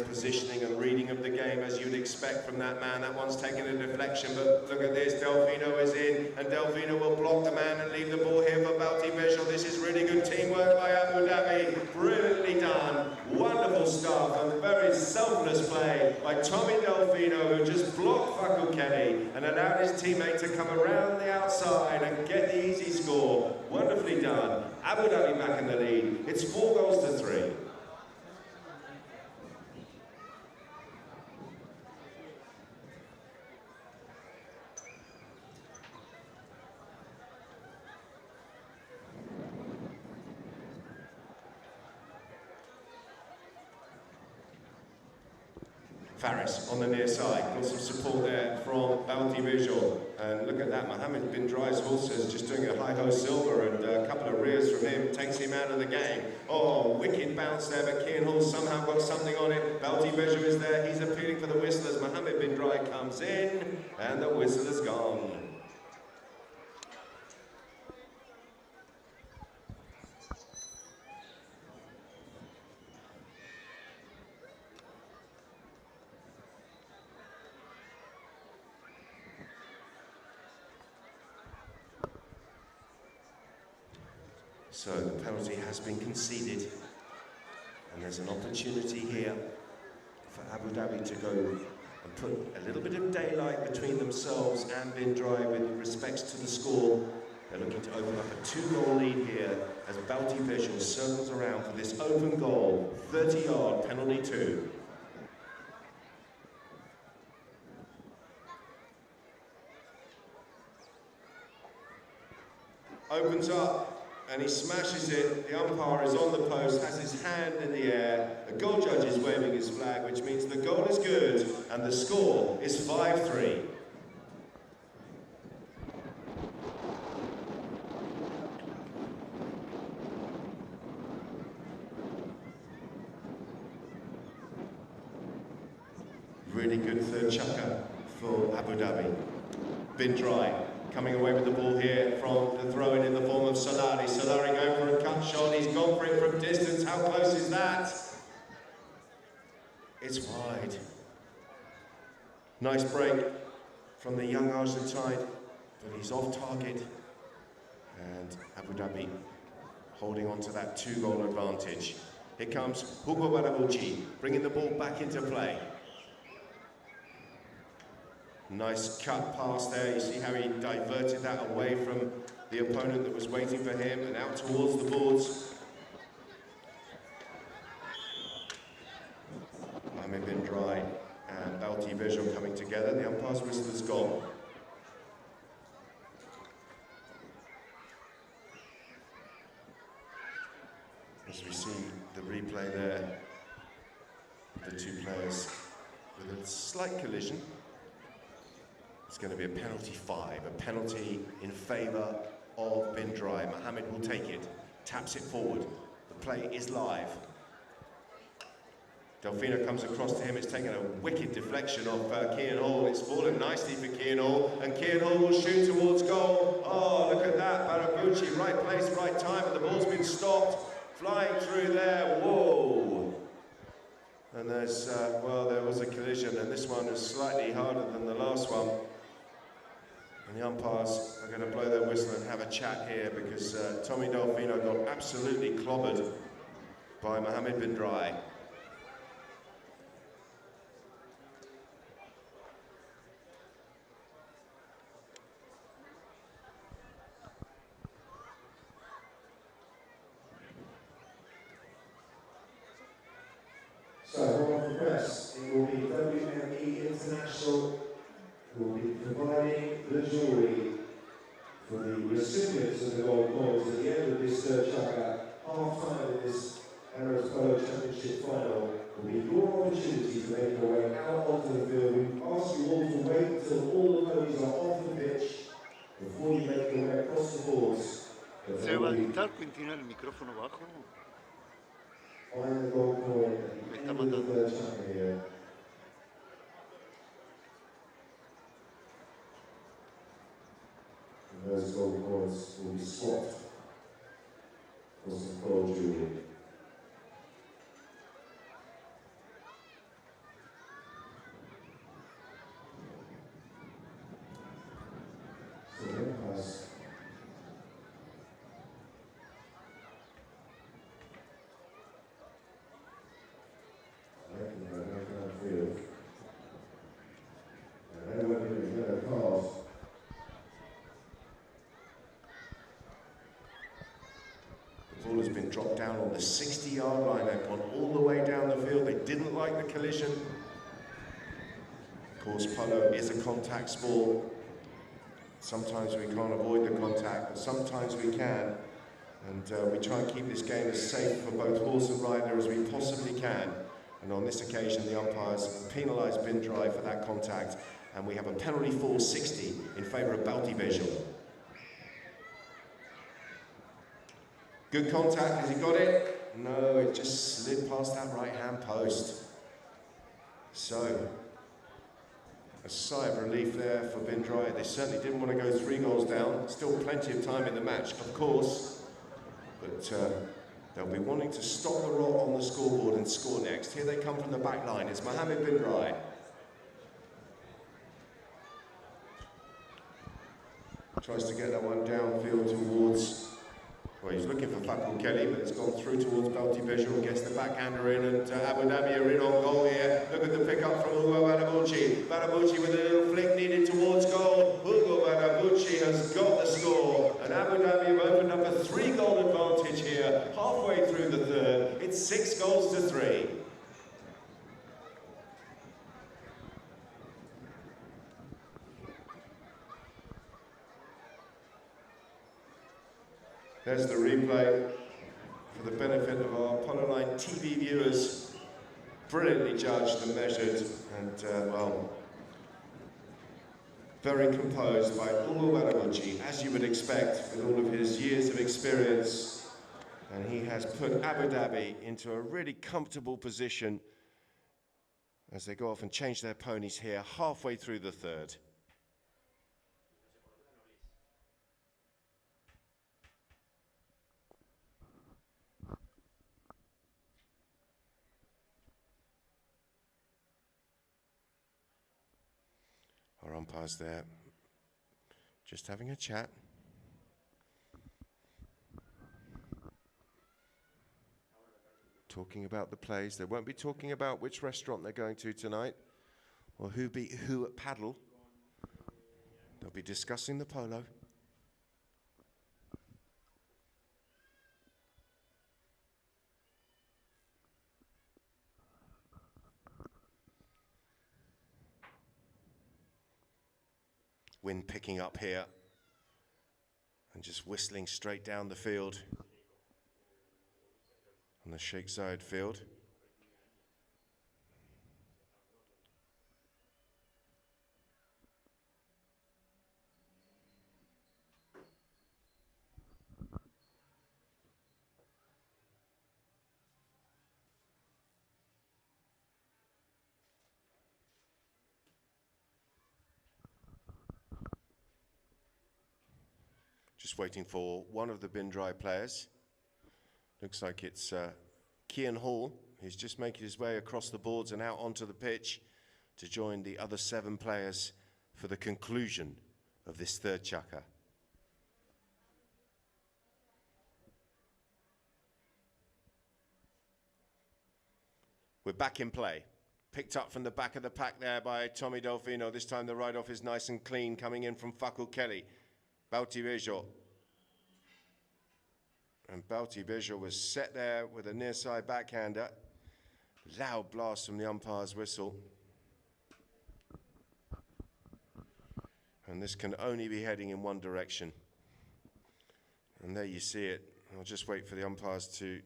positioning and reading of the game as you'd expect from that man. That one's taken a deflection, but look at this, Delfino is in, and Delfino will block the man and leave the ball here for Balti Visual. This is really good teamwork by Abu Dhabi, brilliantly done, wonderful stuff, and very selfless play by Tommy Delfino, who just blocked Fakul Kenny and allowed his teammate to come around the outside and get the easy score. Wonderfully done. Abu Dhabi back in the lead. It's 4 goals to 3. Faris on the near side, got some support there from Balti Visual. And look at that, Mohammed bin Drai's horse is just doing a high-ho silver, and a couple of rears from him takes him out of the game. Oh, wicked bounce there, but Kian Hall somehow got something on it. Balti Visual is there, he's appealing for the whistle as Mohammed bin Drai comes in, and the whistle is gone. So the penalty has been conceded, and there's an opportunity here for Abu Dhabi to go and put a little bit of daylight between themselves and bin Drai with respects to the score. They're looking to open up a 2-goal lead here as Balti Visual circles around for this open goal, 30-yard penalty 2. Opens up. And he smashes it, the umpire is on the post, has his hand in the air, the goal judge is waving his flag, which means the goal is good, and the score is 5-3. Really good third chukker for Abu Dhabi. Bin Drai coming away with the ball here from the throw-in in the form of Solari. Solari going for a cut shot, he's gone for it from distance. How close is that? It's wide. Nice break from the young Argentine, but he's off target. And Abu Dhabi holding on to that 2-goal advantage. Here comes Hugo Badabuchi, bringing the ball back into play. Nice cut pass there, you see how he diverted that away from the opponent that was waiting for him and out towards the boards. Mohammed bin Drai and Balti Visual coming together, the umpire's whistle is gone. As we see the replay there, the two players with a slight collision. It's going to be a penalty 5, a penalty in favour of bin Drai. Mohammed will take it, taps it forward. The play is live. Delfino comes across to him, it's taken a wicked deflection off Kian Hall. It's fallen nicely for Kian Hall, and Kian Hall will shoot towards goal. Oh, look at that, Badabuchi, right place, right time, and the ball's been stopped. Flying through there, whoa. And there's, well, there was a collision, and this one was slightly harder than the last one. And the umpires are going to blow their whistle and have a chat here because Tommy Delfino got absolutely clobbered by Mohammed bin Drai. So, for the press, it will be WME International who will be providing the jewellery for the recipients of the gold coins at the end of this third chukka, half-time in this Emirates Polo Championship final, will be your opportunity to make your way out onto the field. We ask you all to wait until all the ponies are off the pitch before you make your way across the boards. Seba, ¿está Quintina el micrófono bajo? Find the gold coin Me at está the end of the matando. third chukka here. And those gold coins will be swapped for some gold jewellery. So then pass. Making their way downfield. And they went in the yellow card. The ball has been dropped down on the 60-yard line. They've gone all the way down the field. They didn't like the collision. Of course, polo is a contact sport. Sometimes we can't avoid the contact, but sometimes we can. And we try and keep this game as safe for both horse and rider as we possibly can. And on this occasion, the umpires penalised Drai for that contact, and we have a penalty for 60 in favour of Dhabi. Good contact, has he got it? No, it just slid past that right-hand post. So, a sigh of relief there for Drai. They certainly didn't want to go 3 goals down. Still plenty of time in the match, of course. But they'll be wanting to stop the rot on the scoreboard and score next. Here they come from the back line. It's Mohammed Drai. Tries to get that one downfield towards... Well, he's looking for Fakul Kelly, but it's gone through towards Balti Visual, gets the backhander in, and Abu Dhabi are in on goal here. Look at the pickup from Hugo Badabucci. Badabucci with a little flick needed towards goal. Hugo Badabucci has got the score, and Abu Dhabi have opened up a 3-goal advantage here, halfway through the third. It's 6 goals to 3. There's the replay for the benefit of our Polo Line TV viewers. Brilliantly judged and measured, and well, very composed by Ugo Badabucci, as you would expect with all of his years of experience. And he has put Abu Dhabi into a really comfortable position as they go off and change their ponies here halfway through the third. Our umpires there, just having a chat. Talking about the plays. They won't be talking about which restaurant they're going to tonight, or who beat who at paddle. They'll be discussing the polo. Wind picking up here and just whistling straight down the field on the Sheikh Zayed field. Just waiting for one of the Drai players. Looks like it's Kian Hall, who's just making his way across the boards and out onto the pitch to join the other 7 players for the conclusion of this third chukka. We're back in play. Picked up from the back of the pack there by Tommy Delfino. This time the ride-off is nice and clean, coming in from Fakul Kelly. Bautivejo. And Bautivejo was set there with a near side backhander. Loud blast from the umpire's whistle. And this can only be heading in one direction. And there you see it. I'll just wait for the umpires to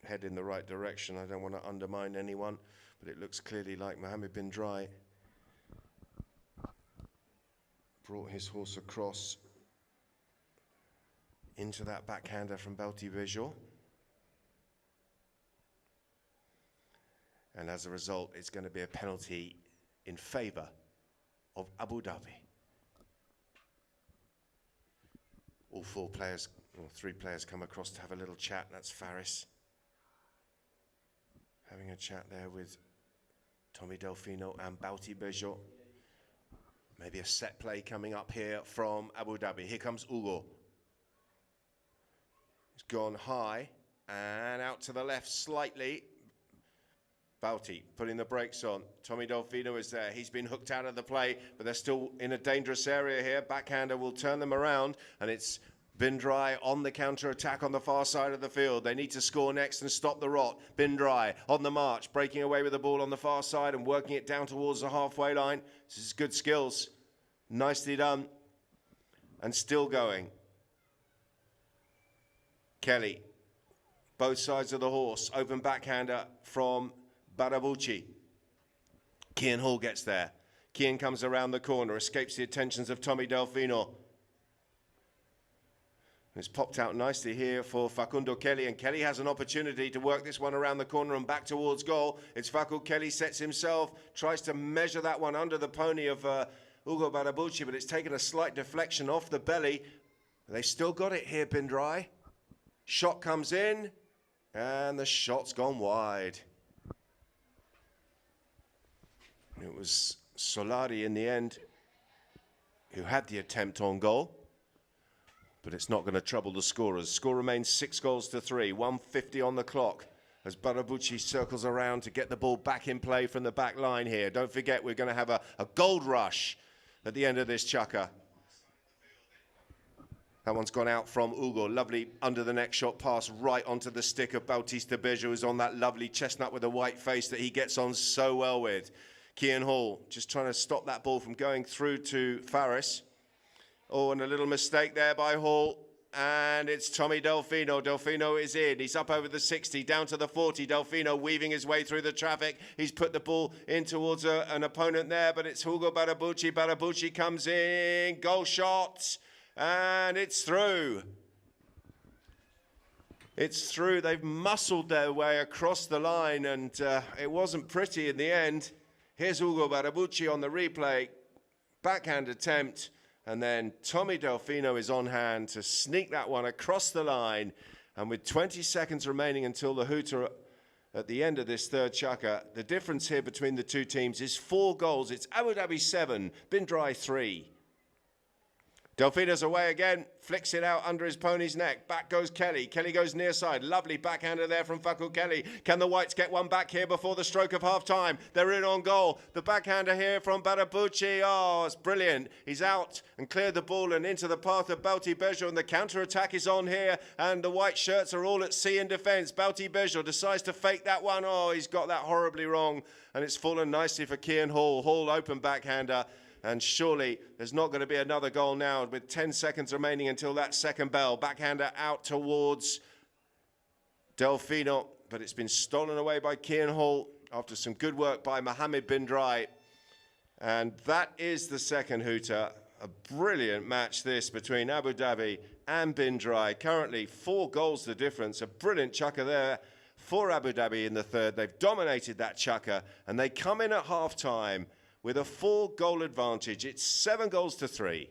head in the right direction. I don't want to undermine anyone, but it looks clearly like Mohammed bin Drai brought his horse across into that backhander from Balti Bejo. And as a result, it's going to be a penalty in favour of Abu Dhabi. All four players, or three players, come across to have a little chat. That's Faris having a chat there with Tommy Delfino and Balti Bejo. Maybe a set play coming up here from Abu Dhabi. Here comes Ugo. He's gone high and out to the left slightly. Balti putting the brakes on. Tommy Delfino is there. He's been hooked out of the play, but they're still in a dangerous area here. Backhander will turn them around, and it's bin Drai on the counter-attack on the far side of the field. They need to score next and stop the rot. Bin Drai on the march, breaking away with the ball on the far side and working it down towards the halfway line. This is good skills. Nicely done. And still going. Kelly, both sides of the horse. Open backhander from Barabuchi. Kian Hall gets there. Kian comes around the corner, escapes the attentions of Tommy Delfino. It's popped out nicely here for Facundo Kelly, and Kelly has an opportunity to work this one around the corner and back towards goal. It's Facundo Kelly, sets himself, tries to measure that one under the pony of Ugo Barabuchi, but it's taken a slight deflection off the belly. They've still got it here, bin Drai. Shot comes in, and the shot's gone wide. It was Solari in the end who had the attempt on goal, but it's not going to trouble the scorers. Score remains 6-3, 1:50 on the clock as Barabuchi circles around to get the ball back in play from the back line here. Don't forget, we're going to have a gold rush at the end of this chukker. That one's gone out from Ugo. Lovely under the neck shot pass right onto the stick of Bautista Bejo, who's on that lovely chestnut with a white face that he gets on so well with. Kian Hall just trying to stop that ball from going through to Faris. Oh, and a little mistake there by Hall. And it's Tommy Delfino. Delfino is in. He's up over the 60, down to the 40. Delfino weaving his way through the traffic. He's put the ball in towards an opponent there, but it's Hugo Barabuchi. Barabuchi comes in. Goal shot. And it's through. It's through. They've muscled their way across the line, and it wasn't pretty in the end. Here's Hugo Barabuchi on the replay. Backhand attempt. And then Tommy Delfino is on hand to sneak that one across the line. And with 20 seconds remaining until the hooter at the end of this third chukker, the difference here between the two teams is 4 goals. It's Abu Dhabi 7, bin Drai 3. Delfino's away again, flicks it out under his pony's neck. Back goes Kelly. Kelly goes near side. Lovely backhander there from Facu Kelly. Can the Whites get one back here before the stroke of half-time? They're in on goal. The backhander here from Barabuchi. Oh, it's brilliant. He's out and cleared the ball and into the path of Balti Bejo, and the counter-attack is on here, and the white shirts are all at sea in defence. Balti Bejo decides to fake that one. Oh, he's got that horribly wrong, and it's fallen nicely for Kian Hall. Hall, open backhander. And surely there's not going to be another goal now with 10 seconds remaining until that second bell. Backhander out towards Delfino, but it's been stolen away by Kian Hall after some good work by Mohammed bin Drai. And that is the second hooter. A brilliant match this between Abu Dhabi and bin Drai. Currently 4 goals the difference. A brilliant chukker there for Abu Dhabi in the third. They've dominated that chukker, and they come in at half-time with a 4-goal advantage. It's 7-3.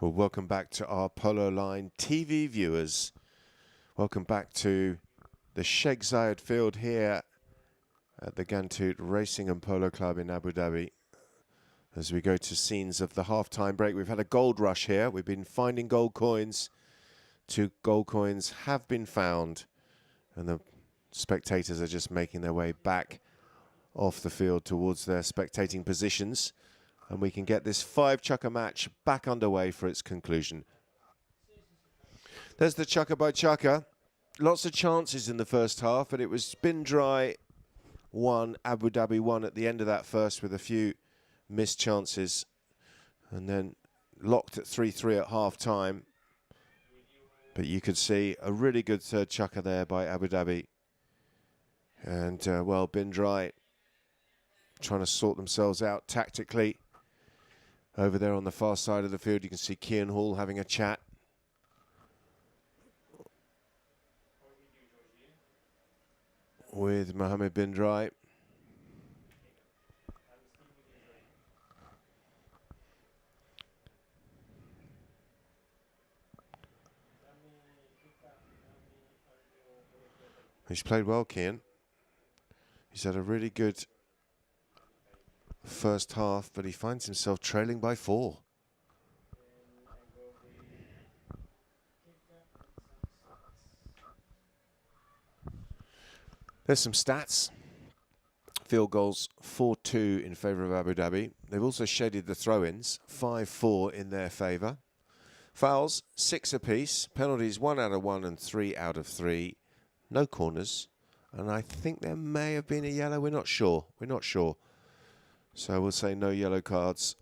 Well, welcome back to our Polo Line TV viewers. Welcome back to the Sheikh Zayed field here at the Ghantoot Racing and Polo Club in Abu Dhabi. As we go to scenes of the half-time break, we've had a gold rush here. We've been finding gold coins. 2 gold coins have been found, and the spectators are just making their way back off the field towards their spectating positions, and we can get this 5-chukker match back underway for its conclusion. There's the chukker by chukker. Lots of chances in the first half, but it was Bin Drai 1, Abu Dhabi 1 at the end of that first, with a few missed chances, and then locked at 3-3 at half time. But you could see a really good third chukker there by Abu Dhabi. And, well, Bin Drai trying to sort themselves out tactically. Over there on the far side of the field, you can see Kian Hall having a chat with Mohammed Bin Drai. He's played well, Kian. He's had a really good first half, but he finds himself trailing by 4. There's some stats. Field goals 4-2 in favour of Abu Dhabi. They've also shaded the throw-ins, 5-4 in their favour. Fouls, 6 apiece. Penalties, 1 out of 1 and 3 out of 3. No corners. And I think there may have been a yellow. We're not sure. We're not sure. So we'll say no yellow cards.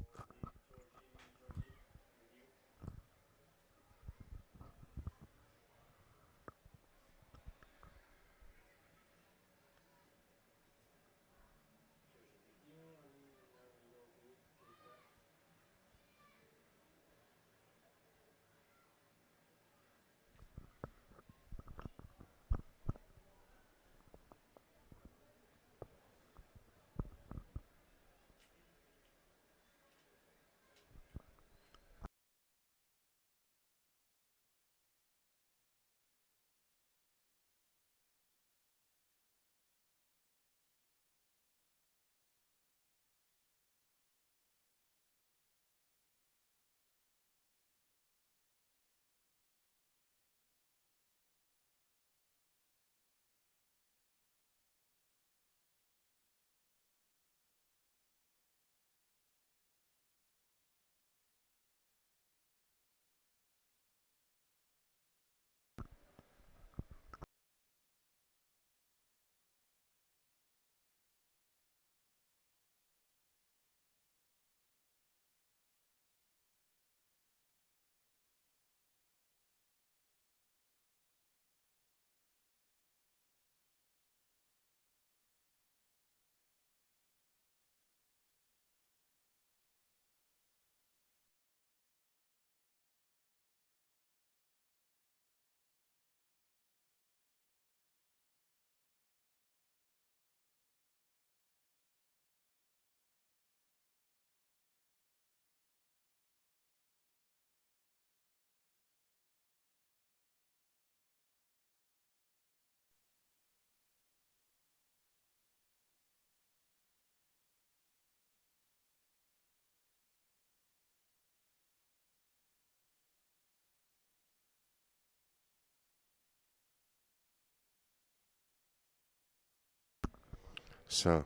So,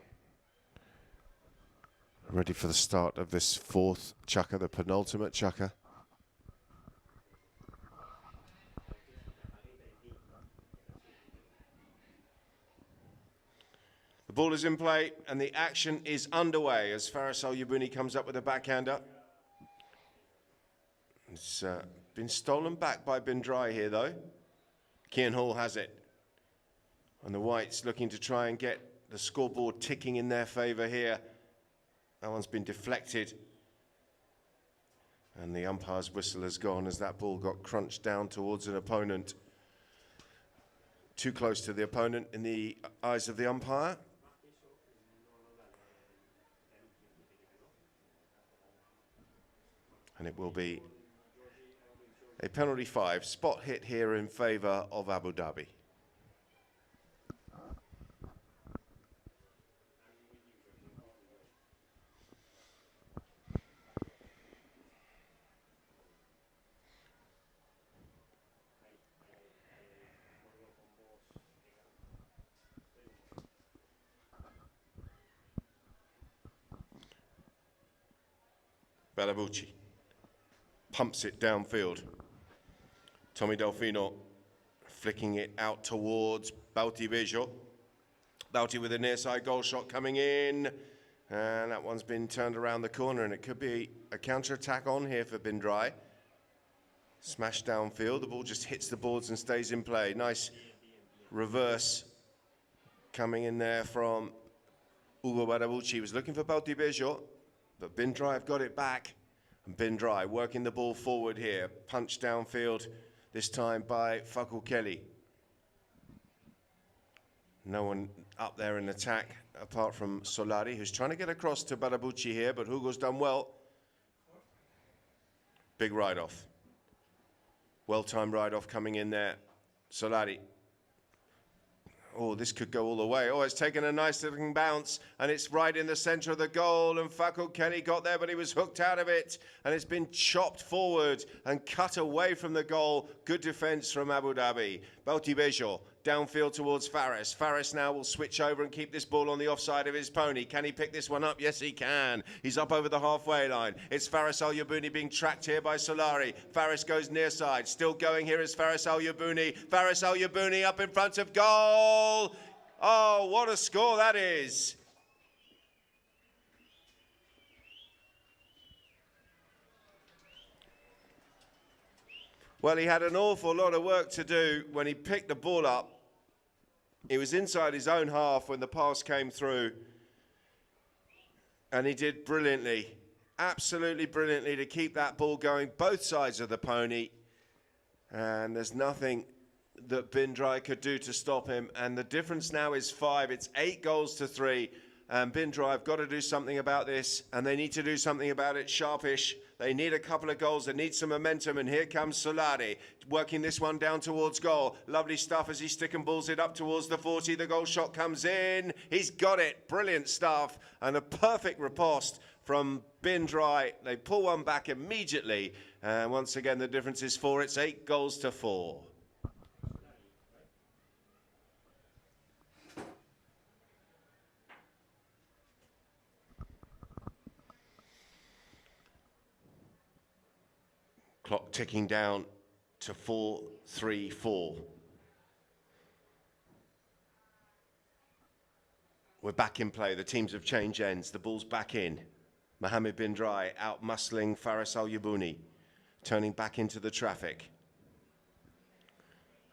ready for the start of this 4th chukker, the penultimate chukker. The ball is in play and the action is underway as Faris Al-Yabuni comes up with a backhander. It's been stolen back by Bin Drai here though. Kian Hall has it. And the Whites looking to try and get the scoreboard ticking in their favour here. That one's been deflected. And the umpire's whistle has gone as that ball got crunched down towards an opponent. Too close to the opponent in the eyes of the umpire. And it will be A penalty 5, spot hit here in favour of Abu Dhabi. Balabucci pumps it downfield. Tommy Delfino flicking it out towards Bauti Bejo. Bauti with a near side goal shot coming in. And that one's been turned around the corner, and it could be a counter-attack on here for Drai. Smash downfield, the ball just hits the boards and stays in play. Nice reverse coming in there from Ugo Balabucci. He was looking for Bauti Bejo, but Drai have got it back. And Drai working the ball forward here. Punch downfield, this time by Fakul Kelly. No one up there in attack apart from Solari, who's trying to get across to Balabucci here, but Hugo's done well. Big ride-off. Well-timed ride-off coming in there. Solari. Oh, this could go all the way. Oh, it's taken a nice looking bounce, and it's right in the centre of the goal, and Fakul Kelly got there, but he was hooked out of it, and it's been chopped forward and cut away from the goal. Good defence from Abu Dhabi. Bauti Bejo downfield towards Faris. Faris now will switch over and keep this ball on the offside of his pony. Can he pick this one up? Yes, he can. He's up over the halfway line. It's Faris Al Yabouni being tracked here by Solari. Faris goes near side. Still going here is Faris Al Yabouni. Faris Al Yabouni up in front of goal. Oh, what a score that is. Well, he had an awful lot of work to do when he picked the ball up. He was inside his own half when the pass came through. And he did brilliantly, absolutely brilliantly to keep that ball going both sides of the pony. And there's nothing that Drai could do to stop him. And the difference now is 5. It's 8 goals to 3. And Drai have got to do something about this, and they need to do something about it sharpish. They need a couple of goals. They need some momentum, and here comes Solari, working this one down towards goal. Lovely stuff as he stick and balls it up towards the 40. The goal shot comes in. He's got it. Brilliant stuff, and a perfect riposte from Drai. They pull one back immediately, and once again the difference is 4. It's 8 goals to 4. Clock ticking down to 4:34. We're back in play. The teams have changed ends. The ball's back in. Mohammed Drai out muscling Faris Al Yabouni, turning back into the traffic.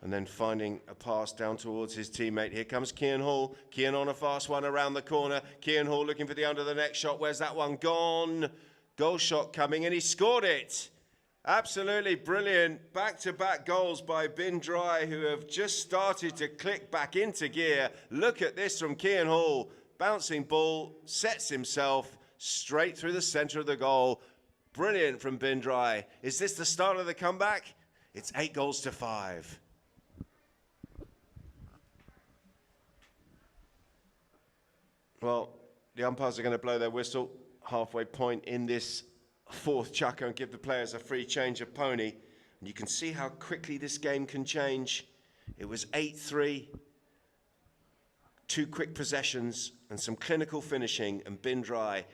And then finding a pass down towards his teammate. Here comes Kian Hall. Kian on a fast one around the corner. Kian Hall looking for the under the neck shot. Where's that one gone? Goal shot coming, and he scored it. Absolutely brilliant. Back-to-back goals by Drai, who have just started to click back into gear. Look at this from Kian Hall. Bouncing ball, sets himself straight through the centre of the goal. Brilliant from Drai. Is this the start of the comeback? It's 8 goals to 5. Well, the umpires are going to blow their whistle. Halfway point in this 4th chukker and give the players a free change of pony. And you can see how quickly this game can change. It was 8-3, 2 quick possessions and some clinical finishing, and Drai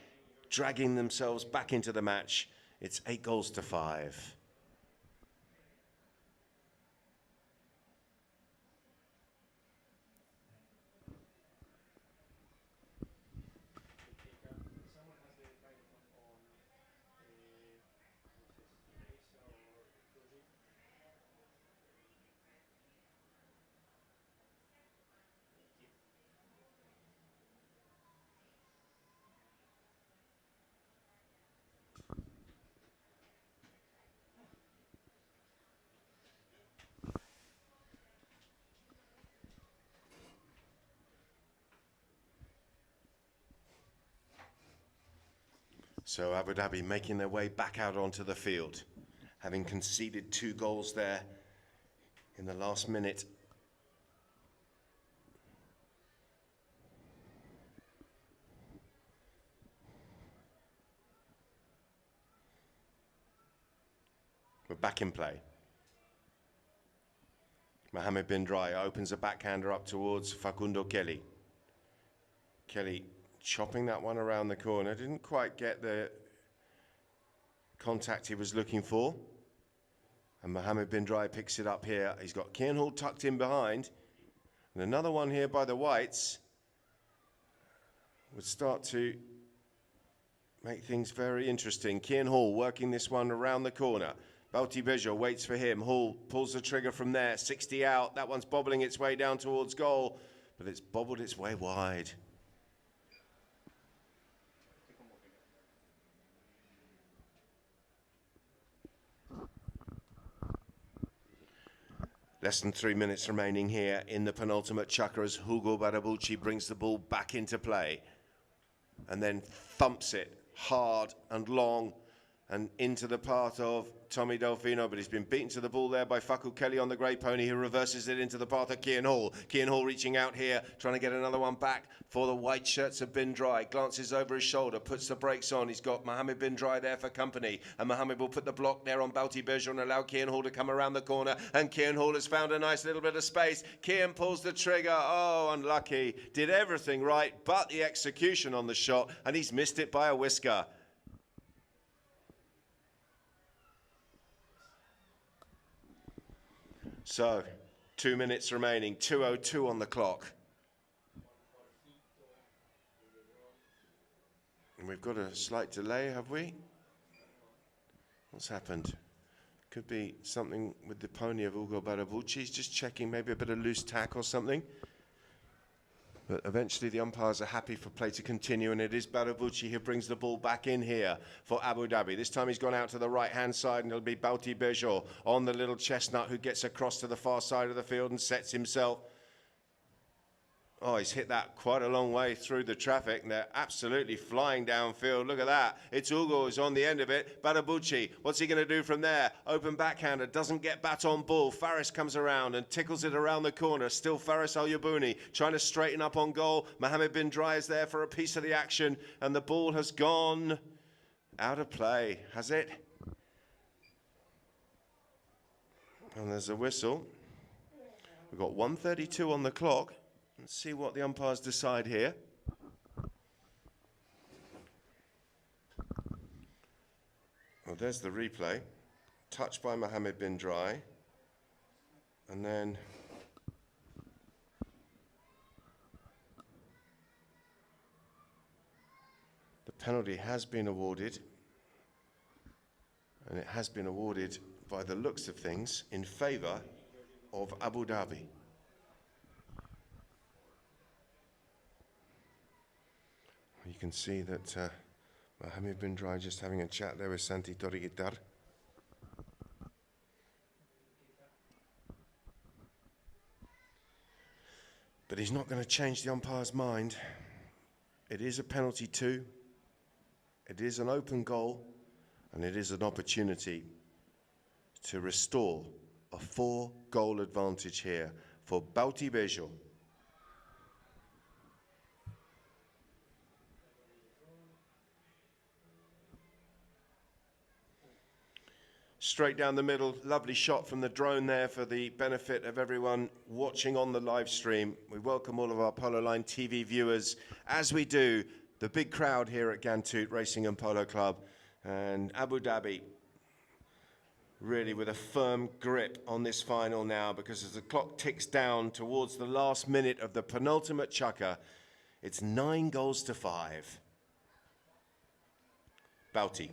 dragging themselves back into the match. It's 8 goals to 5. So Abu Dhabi making their way back out onto the field. having conceded 2 goals there in the last minute. We're back in play. Mohamed bin Drai opens a backhander up towards Facundo Kelly. Kelly chopping that one around the corner. Didn't quite get the contact he was looking for. And Mohamed bin Drai picks it up here. He's got Kian Hall tucked in behind. And another one here by the Whites would start to make things very interesting. Kian Hall working this one around the corner. Bauti Bejo waits for him. Hall pulls the trigger from there. 60 out. That one's bobbling its way down towards goal, but it's bobbled its way wide. Less than 3 minutes remaining here in the penultimate chukker as Hugo Barabucci brings the ball back into play and then thumps it hard and long and into the path of Tommy Delfino, but he's been beaten to the ball there by Facu Kelly on the grey pony, who reverses it into the path of Kian Hall. Kian Hall reaching out here, trying to get another one back for the white shirts of bin Drai. Glances over his shoulder, puts the brakes on. He's got Mohamed bin Drai there for company, and Mohamed will put the block there on Bauti Bejo and allow Kian Hall to come around the corner, and Kian Hall has found a nice little bit of space. Kian pulls the trigger. Oh, unlucky. Did everything right but the execution on the shot, and he's missed it by a whisker. So, 2 minutes remaining, 2:02 on the clock. And we've got a slight delay, have we? What's happened? Could be something with the pony of Hugo Barabucci. He's just checking maybe a bit of loose tack or something. But eventually the umpires are happy for play to continue, and it is Barabucci who brings the ball back in here for Abu Dhabi. This time he's gone out to the right-hand side, and it'll be Bauti Bejo on the little chestnut who gets across to the far side of the field and sets himself. Oh, he's hit that quite a long way through the traffic, and they're absolutely flying downfield. Look at that. It's Hugo who's on the end of it. Barabucci, what's he going to do from there? Open backhander, doesn't get bat on ball. Faris comes around and tickles it around the corner. Still Faris Al-Yabouni trying to straighten up on goal. Mohamed bin Drai is there for a piece of the action, and the ball has gone out of play, has it? And there's a whistle. We've got 1:32 on the clock. Let's see what the umpires decide here. Well, there's the replay. Touched by Mohamed bin Drai. And then the penalty has been awarded. And it has been awarded, by the looks of things, in favour of Abu Dhabi. You can see that Mohamed bin Drai just having a chat there with Santi Toriguitar. But he's not going to change the umpire's mind. It is a penalty too. It is an open goal, and it is an opportunity to restore a 4-goal advantage here for Bauti Bejo. Straight down the middle, lovely shot from the drone there for the benefit of everyone watching on the live stream. We welcome all of our Polo Line TV viewers, as we do the big crowd here at Ghantoot Racing and Polo Club. And Abu Dhabi really with a firm grip on this final now, because as the clock ticks down towards the last minute of the penultimate chukker, it's 9-5. Bauti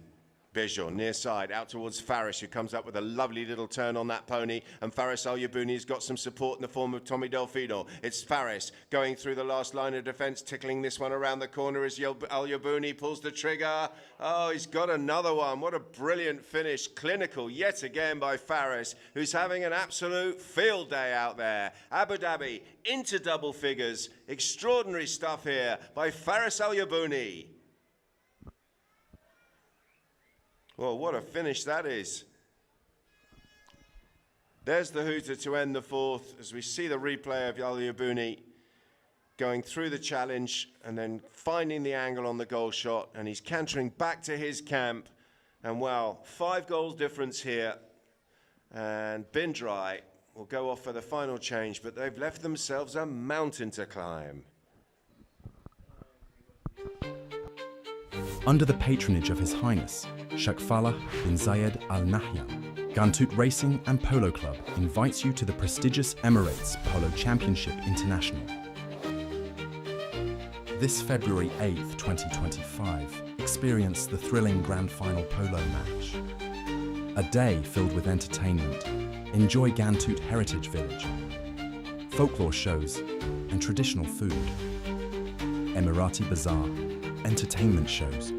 Bejo, near side, out towards Faris, who comes up with a lovely little turn on that pony, and Faris Al-Yabouni's got some support in the form of Tommy Delfino. It's Faris going through the last line of defence, tickling this one around the corner as Al-Yabouni pulls the trigger. Oh, he's got another one. What a brilliant finish. Clinical yet again by Faris, who's having an absolute field day out there. Abu Dhabi into double figures. Extraordinary stuff here by Faris Al-Yabouni. Well, what a finish that is. There's the hooter to end the fourth as we see the replay of Al Yabouni going through the challenge and then finding the angle on the goal shot, and he's cantering back to his camp. And well, 5 goals difference here, and Drai will go off for the final change, but they've left themselves a mountain to climb. Under the patronage of His Highness, Sheikh Falah bin Zayed Al Nahyan, Ghantoot Racing and Polo Club invites you to the prestigious Emirates Polo Championship International. This February 8th, 2025, experience the thrilling Grand Final Polo match. A day filled with entertainment. Enjoy Ghantoot Heritage Village, folklore shows and traditional food, Emirati Bazaar, entertainment shows,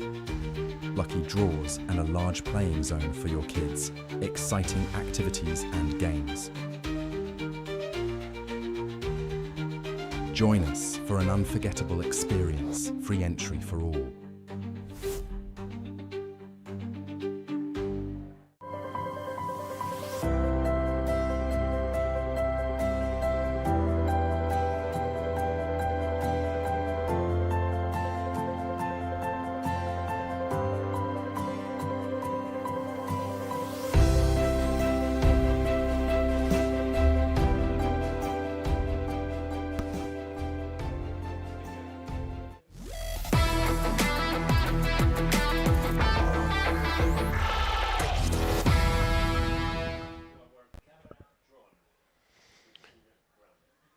lucky draws and a large playing zone for your kids, exciting activities and games. Join us for an unforgettable experience, free entry for all.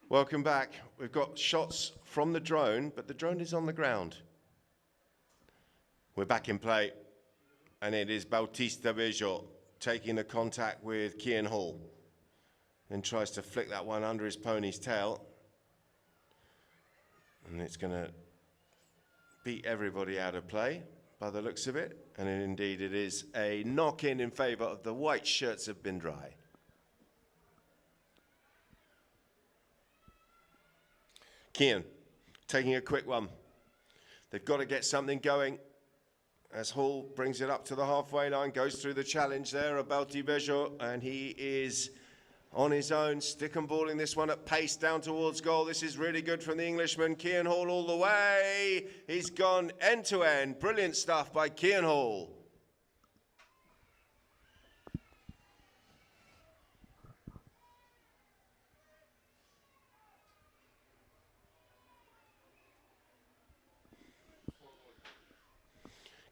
Welcome back. We've got shots from the drone, but the drone is on the ground. We're back in play, and it is Bautista Bejo taking the contact with Kian Hall. Then tries to flick that one under his pony's tail. And it's going to beat everybody out of play by the looks of it. And indeed it is a knock-in in favour of the white shirts of Drai. Kian taking a quick one. They've got to get something going as Hall brings it up to the halfway line, goes through the challenge there about Bejo, and he is on his own, stick and balling this one at pace down towards goal. This is really good from the Englishman. Kian Hall all the way. He's gone end to end. Brilliant stuff by Kian Hall.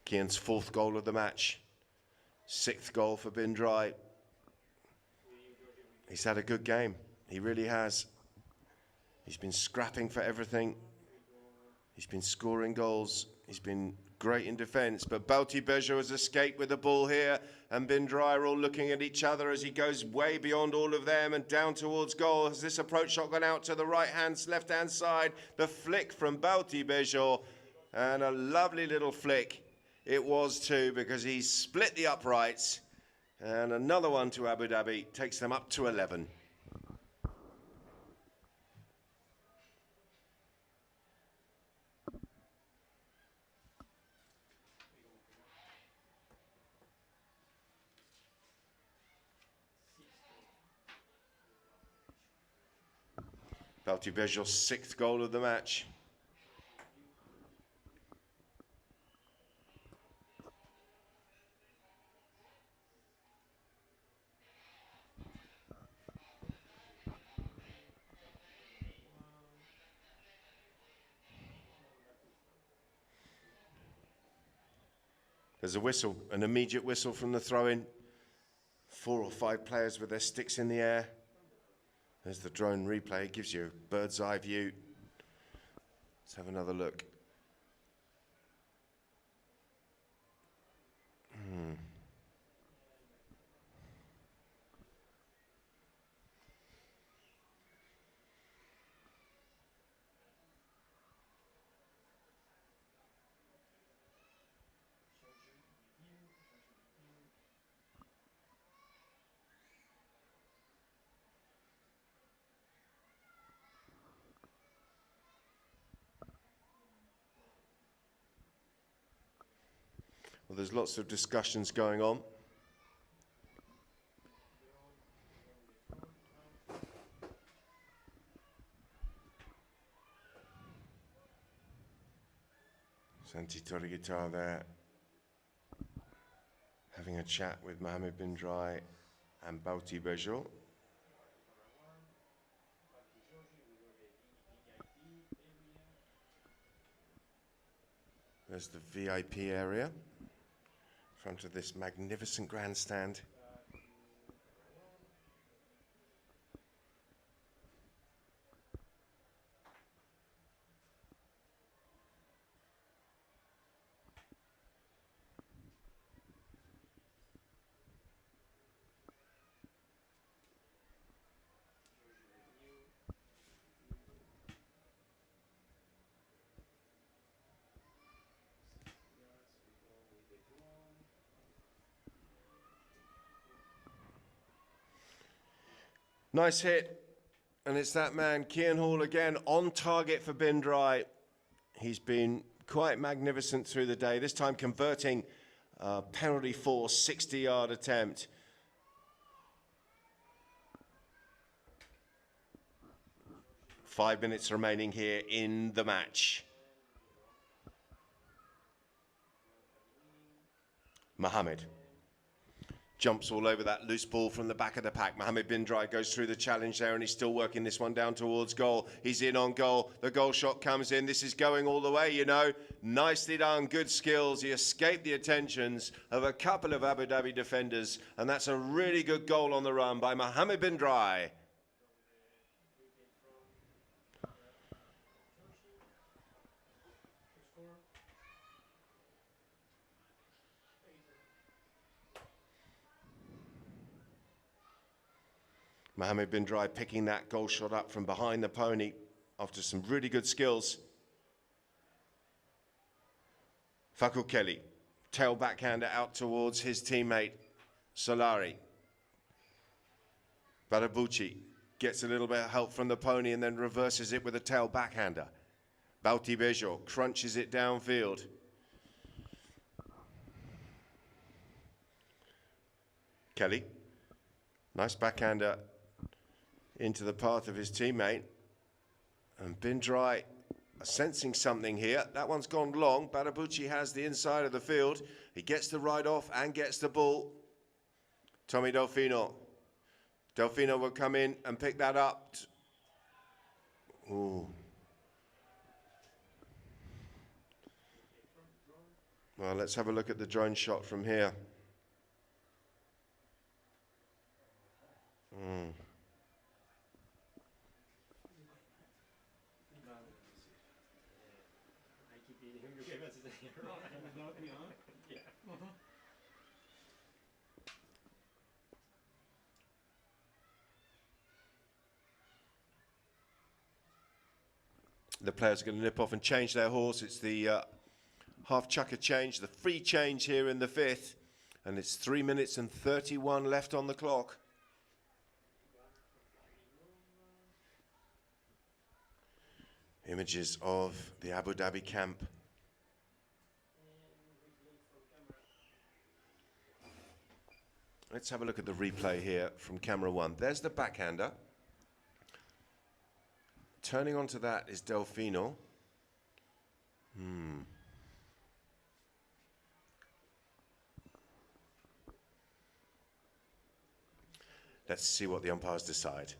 Kian's 4th goal of the match, 6th goal for Drai. He's had a good game, he really has. He's been scrapping for everything. He's been scoring goals. He's been great in defence, but Bejo has escaped with the ball here, and Drai are all looking at each other as he goes way beyond all of them and down towards goal. Has this approach shot gone out to the left-hand side? The flick from Bejo, and a lovely little flick. It was too, because he split the uprights, and another one to Abu Dhabi takes them up to 11. Bejo's 6th goal of the match. There's a whistle, an immediate whistle from the throw-in. 4 or 5 players with their sticks in the air. There's the drone replay, it gives you a bird's eye view. Let's have another look. Well, there's lots of discussions going on. Santi Toriguitar there, having a chat with Mohammed bin Drai and Bauti Bejo. There's the VIP area, in front of this magnificent grandstand. Nice hit, and it's that man, Kian Hall, again on target for bin Drai. He's been quite magnificent through the day, this time converting penalty for 60-yard attempt. Five minutes remaining here in the match. Mohammed jumps all over that loose ball from the back of the pack. Mohammed bin Drai goes through the challenge there, and he's still working this one down towards goal. He's in on goal. The goal shot comes in. This is going all the way, you know. Nicely done, good skills. He escaped the attentions of a couple of Abu Dhabi defenders, and that's a really good goal on the run by Mohammed bin Drai. Mohammed bin Drai picking that goal shot up from behind the pony after some really good skills. Fakul Kelly, tail backhander out towards his teammate Solari. Barabuchi gets a little bit of help from the pony and then reverses it with a tail backhander. Bauti Bejo crunches it downfield. Kelly, nice backhander into the path of his teammate, and bin Drai sensing something here. That one's gone long. Barabuchi has the inside of the field. He gets the ride off and gets the ball. Tommy Delfino. Delfino will come in and pick that up. Ooh. Well, let's have a look at the drone shot from here. The players are going to nip off and change their horse. It's the half chucker change, the free change here in the fifth, and it's 3 minutes and 31 left on the clock. Images of the Abu Dhabi camp. Let's have a look at the replay here from camera one. There's the backhander. Turning onto that is Delfino. Let's see what the umpires decide.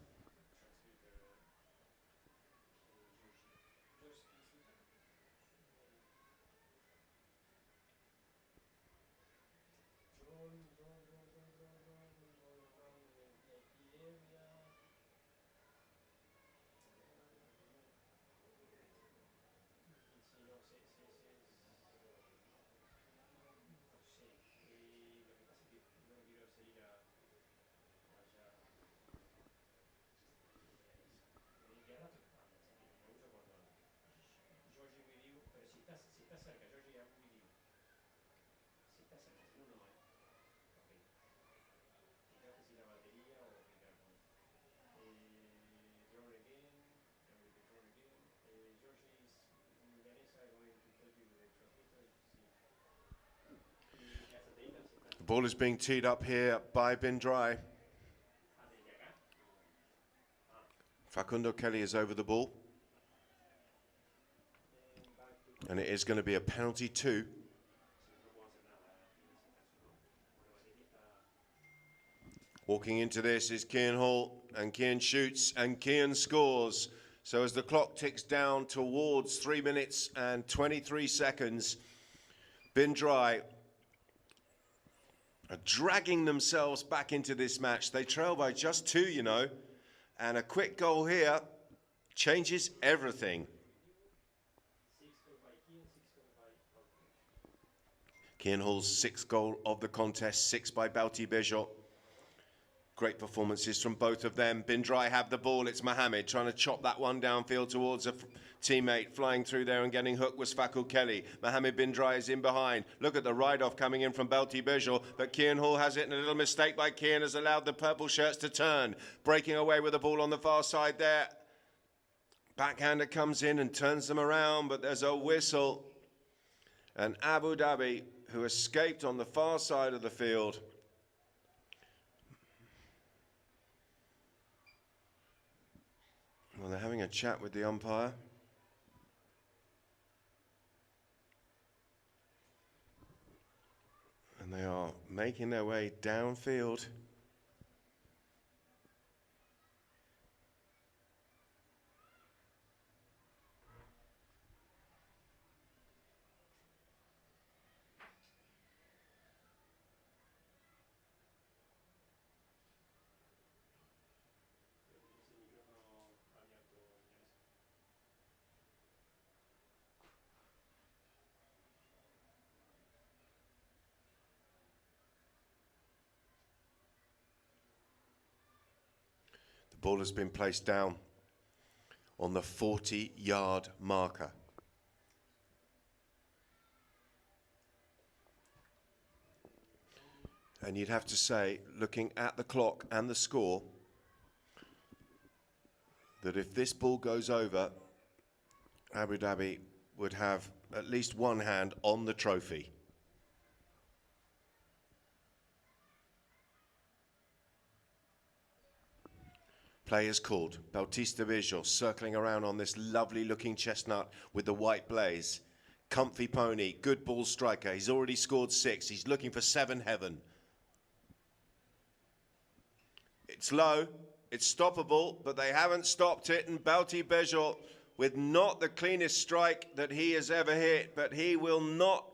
The ball is being teed up here by bin Drai. Facundo Kelly is over the ball. And it is going to be a penalty too. Walking into this is Kian Hall, and Kian shoots, and Kian scores. So as the clock ticks down towards 3 minutes and 23 seconds, Drai are dragging themselves back into this match. They trail by just 2, you know, and a quick goal here changes everything. Kian Hall's 6th goal of the contest, 6 by Balti Bejo. Great performances from both of them. Drai have the ball. It's Mohamed trying to chop that one downfield towards a teammate. Flying through there and getting hooked was Fakul Kelly. Mohamed Drai is in behind. Look at the ride-off coming in from Balti Bejo, but Kian Hall has it, and a little mistake by Kian has allowed the purple shirts to turn. Breaking away with the ball on the far side there. Backhander comes in and turns them around, but there's a whistle. And Abu Dhabi, who escaped on the far side of the field, well, they're having a chat with the umpire. And they are making their way downfield. The ball has been placed down on the 40-yard marker. And you'd have to say, looking at the clock and the score, that if this ball goes over, Abu Dhabi would have at least one hand on the trophy. Play is called. Bautista Visual circling around on this lovely looking chestnut with the white blaze. Comfy pony, good ball striker. He's already scored 6. He's looking for 7 heaven. It's low, it's stoppable, but they haven't stopped it. And Balti Bejo with not the cleanest strike that he has ever hit, but he will not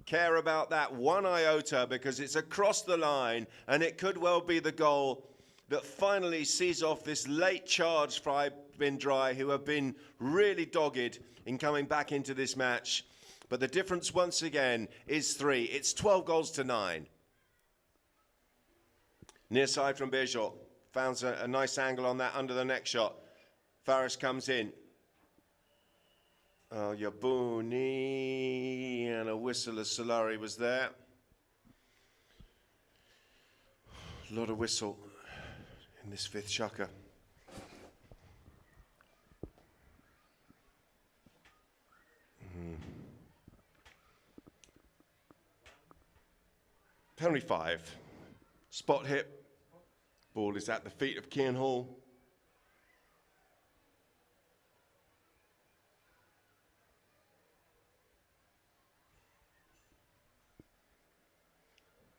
care about that one iota because it's across the line and it could well be the goal that finally sees off this late charge by Drai, who have been really dogged in coming back into this match. But the difference once again is 3. It's 12 goals to 9. Near side from Bejo. Found a nice angle on that under the neck shot. Faris comes in. Oh, Yabuni, and a whistle as Solari was there. A lot of whistle in this 5th shaka. Penalty 5. Spot hit. Ball is at the feet of Kian Hall.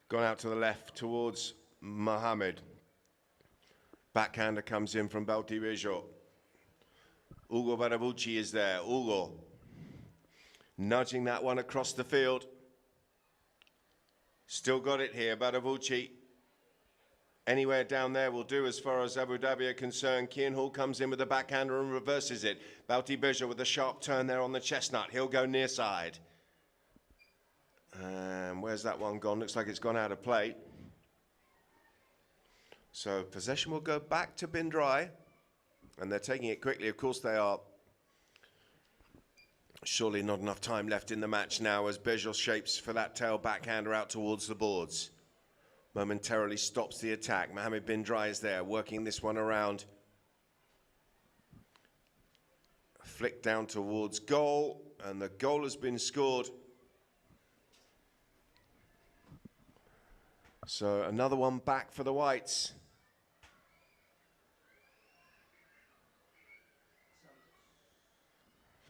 Gone out to the left towards Mohamed. Backhander comes in from Balti Bejo. Ugo Barabucci is there. Ugo nudging that one across the field. Still got it here, Barabucci. Anywhere down there will do as far as Abu Dhabi are concerned. Kian Hall comes in with the backhander and reverses it. Balti Bejo with a sharp turn there on the chestnut. He'll go near side. And where's that one gone? Looks like it's gone out of play. So possession will go back to Drai. And they're taking it quickly. Of course they are. Surely not enough time left in the match now as Bejo shapes for that tail backhander out towards the boards. Momentarily stops the attack. Mohamed Drai is there, working this one around. Flick down towards goal, and the goal has been scored. So another one back for the Whites.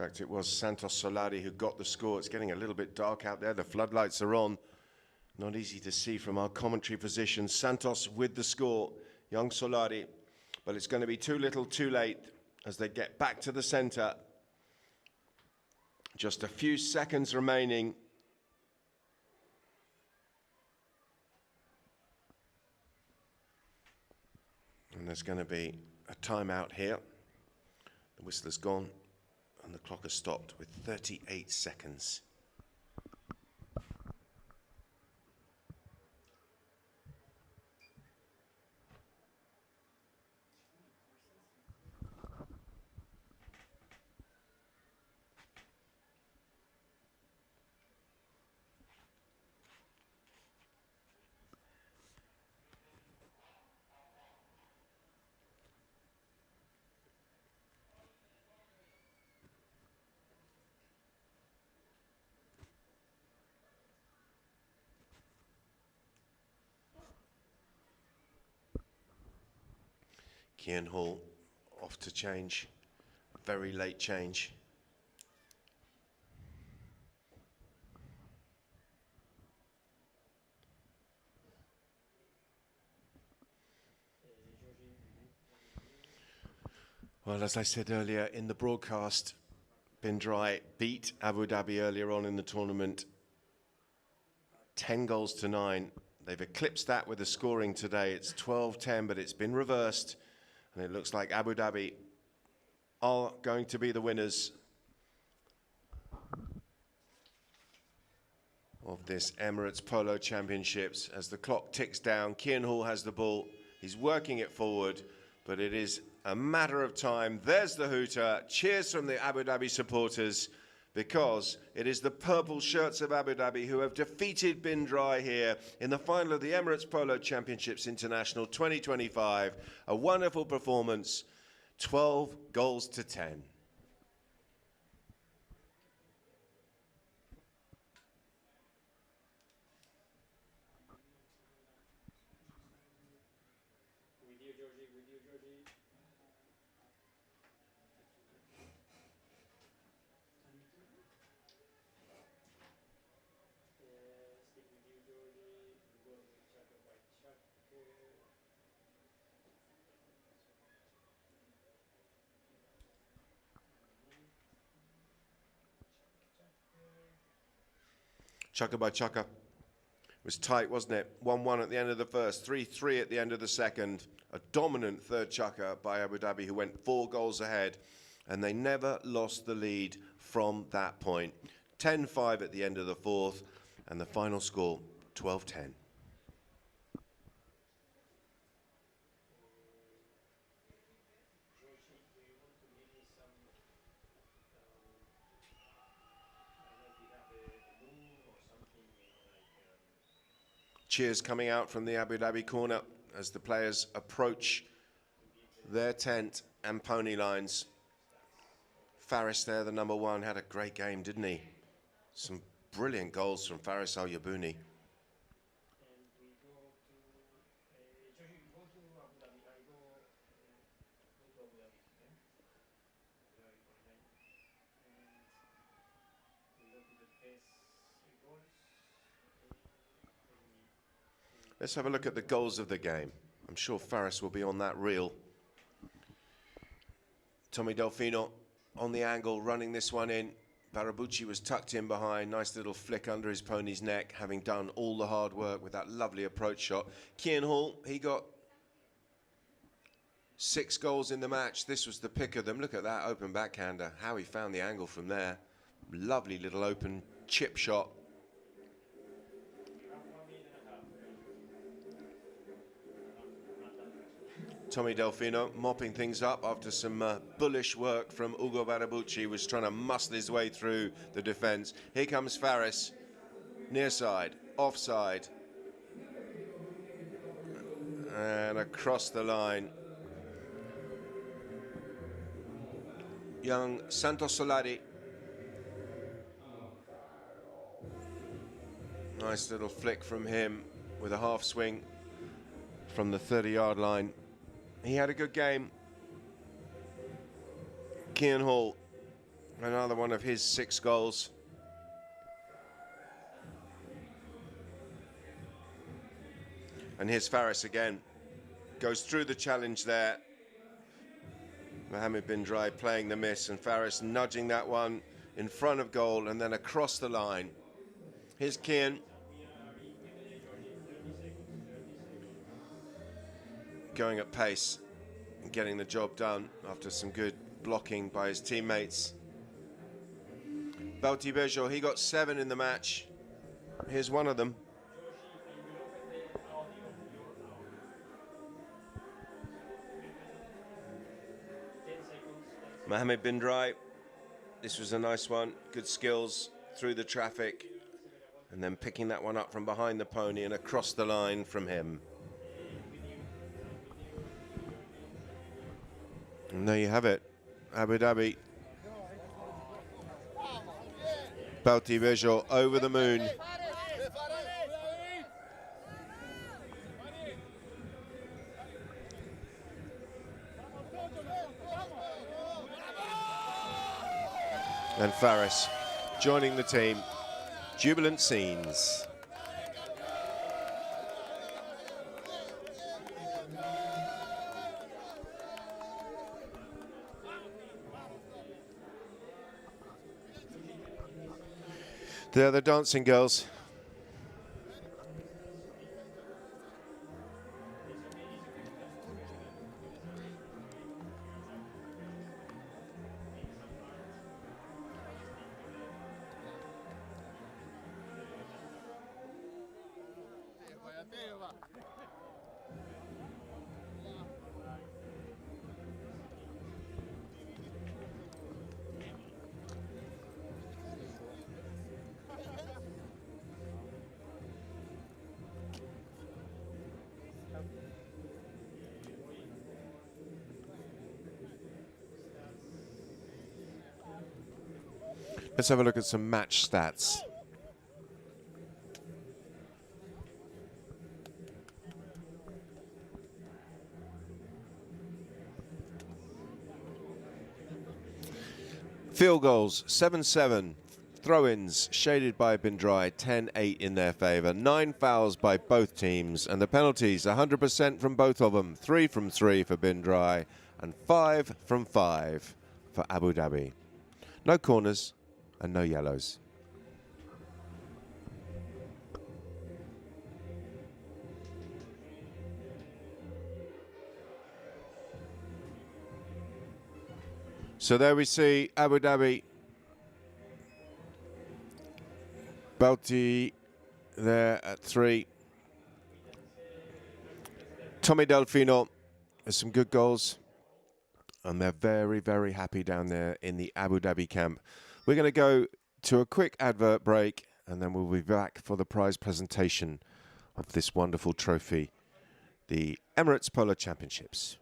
In fact, it was Santos Solari who got the score. It's getting a little bit dark out there. The floodlights are on. Not easy to see from our commentary position. Santos with the score, young Solari. But it's going to be too little, too late as they get back to the centre. Just a few seconds remaining. And there's going to be a timeout here. The whistler's gone and the clock has stopped with 38 seconds. Kian Hall off to change, very late change. Well, as I said earlier in the broadcast, Drai beat Abu Dhabi earlier on in the tournament, 10 goals to 9. They've eclipsed that with the scoring today. It's 12-10, but it's been reversed. And it looks like Abu Dhabi are going to be the winners of this Emirates Polo Championships. As the clock ticks down, Kian Hall has the ball. He's working it forward, but it is a matter of time. There's the hooter. Cheers from the Abu Dhabi supporters, because it is the purple shirts of Abu Dhabi who have defeated Drai here in the final of the Emirates Polo Championships International 2025. A wonderful performance, 12 goals to 10. Chukka by Chukka. It was tight, wasn't it? 1-1 at the end of the first, 3-3 at the end of the second. A dominant third Chukka by Abu Dhabi, who went 4 goals ahead, and they never lost the lead from that point. 10-5 at the end of the fourth, and the final score, 12-10. Cheers coming out from the Abu Dhabi corner as the players approach their tent and pony lines. Faris there, the number 1, had a great game, didn't he? Some brilliant goals from Faris Al Yabouni. Let's have a look at the goals of the game. I'm sure Faris will be on that reel. Tommy Delfino on the angle, running this one in. Barabucci was tucked in behind. Nice little flick under his pony's neck, having done all the hard work with that lovely approach shot. Kian Hall, he got 6 goals in the match. This was the pick of them. Look at that open backhander, how he found the angle from there. Lovely little open chip shot. Tommy Delfino mopping things up after some bullish work from Ugo Barabucci, was trying to muscle his way through the defence. Here comes Faris, near side, offside, and across the line. Young Santos Solari. Nice little flick from him with a half swing from the 30-yard line. He had a good game. Kian Hall, Another one of his 6 goals. And here's Faris again. Goes through the challenge there. Mohammed bin Drai playing the miss, and Faris nudging that one in front of goal and then across the line. Here's Kian. Going at pace and getting the job done after some good blocking by his teammates. Bauti Bejo, he got 7 in the match. Here's one of them. Mohammed bin Drai, this was a nice one. Good skills through the traffic and then picking that one up from behind the pony and across the line from him. And there you have it, Abu Dhabi. Bauti Bejo over the moon. And Faris joining the team. Jubilant scenes. They're the dancing girls. Let's have a look at some match stats. Field goals, 7-7. Throw-ins, shaded by bin Drai, 10-8 in their favour. 9 fouls by both teams. And the penalties, 100% from both of them. 3 from 3 for bin Drai and 5 from 5 for Abu Dhabi. No corners and no yellows. So there we see Abu Dhabi. Bauti there at 3. Tommy Delfino has some good goals. And they're very, very happy down there in the Abu Dhabi camp. We're going to go to a quick advert break and then we'll be back for the prize presentation of this wonderful trophy, the Emirates Polo Championships.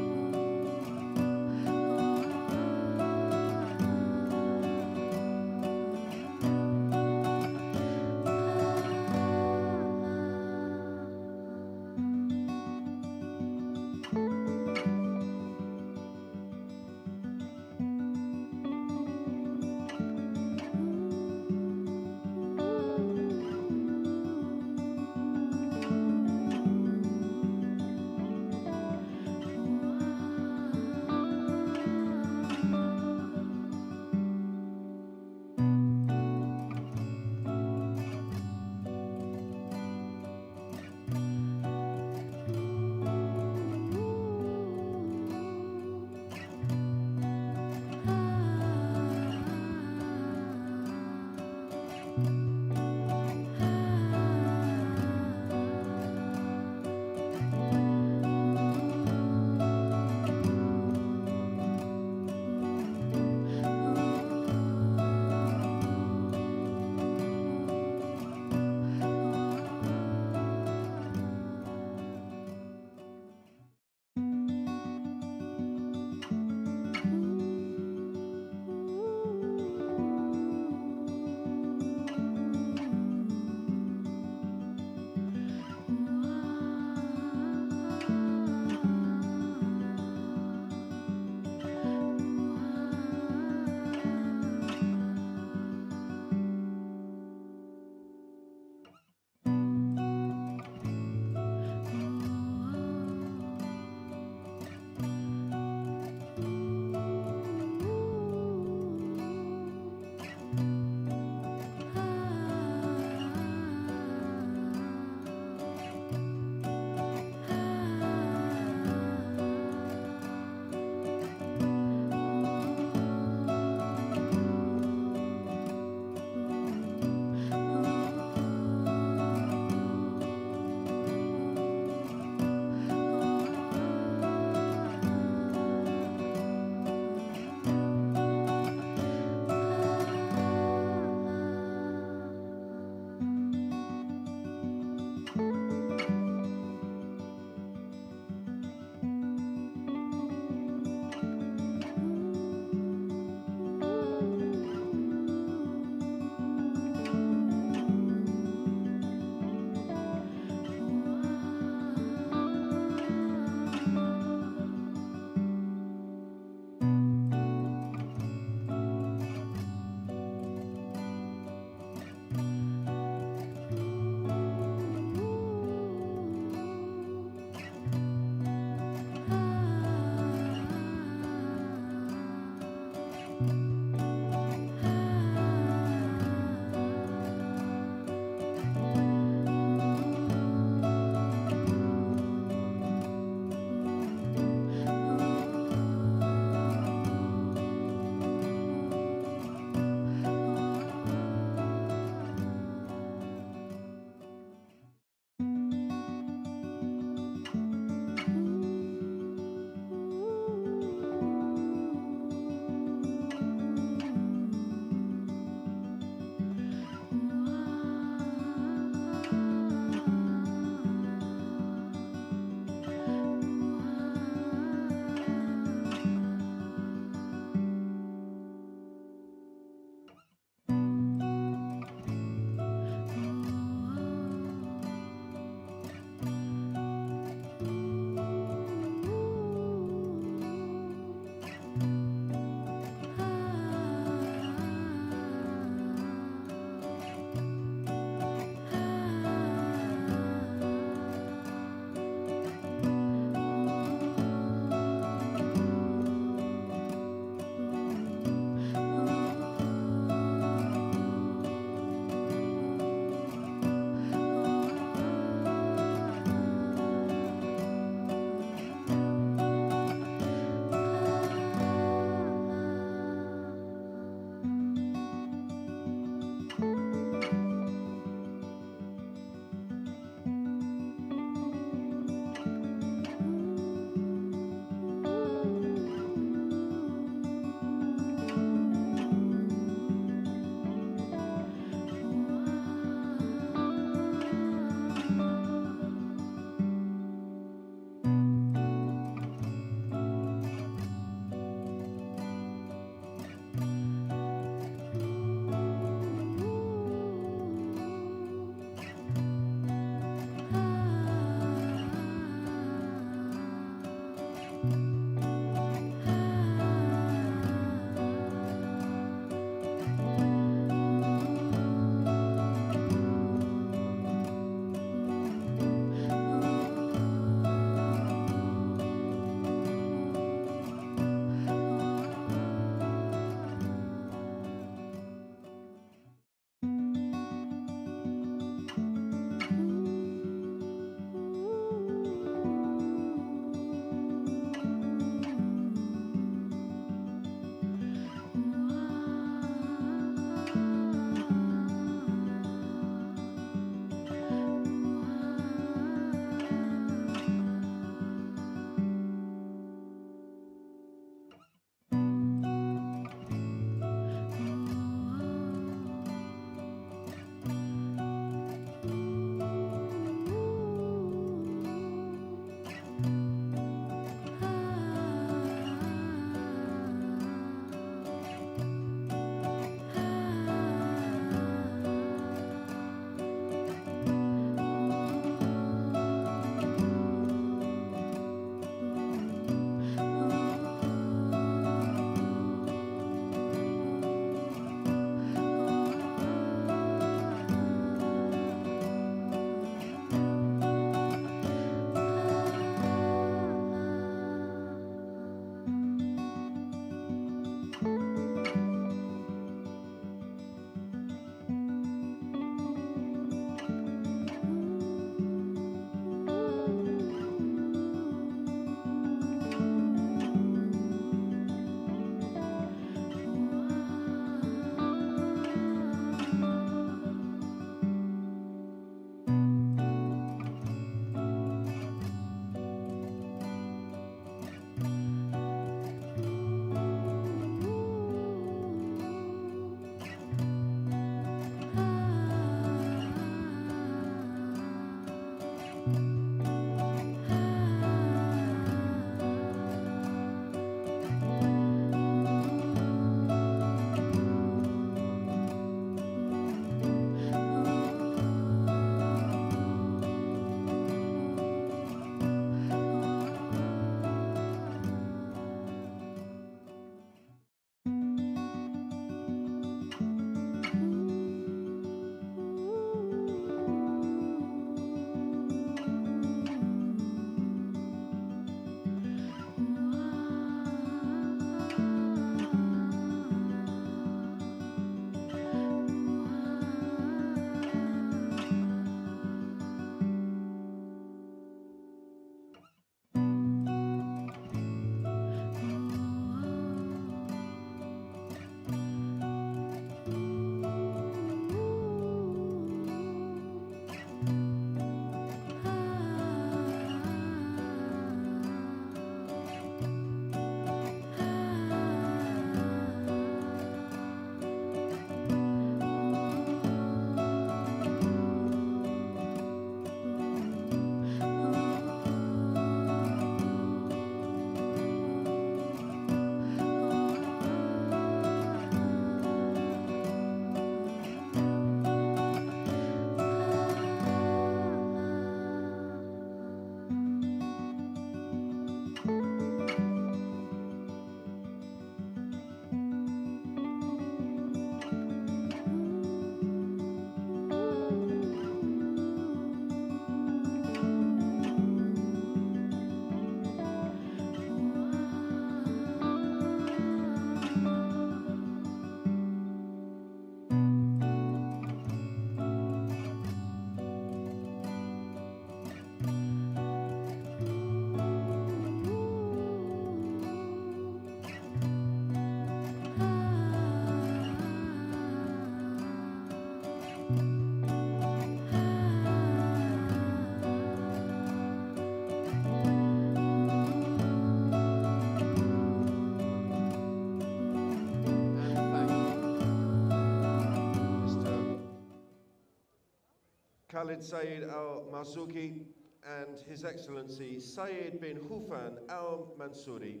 Khalid Saeed Al Marzuki, and His Excellency Saeed bin Hufan Al Mansouri.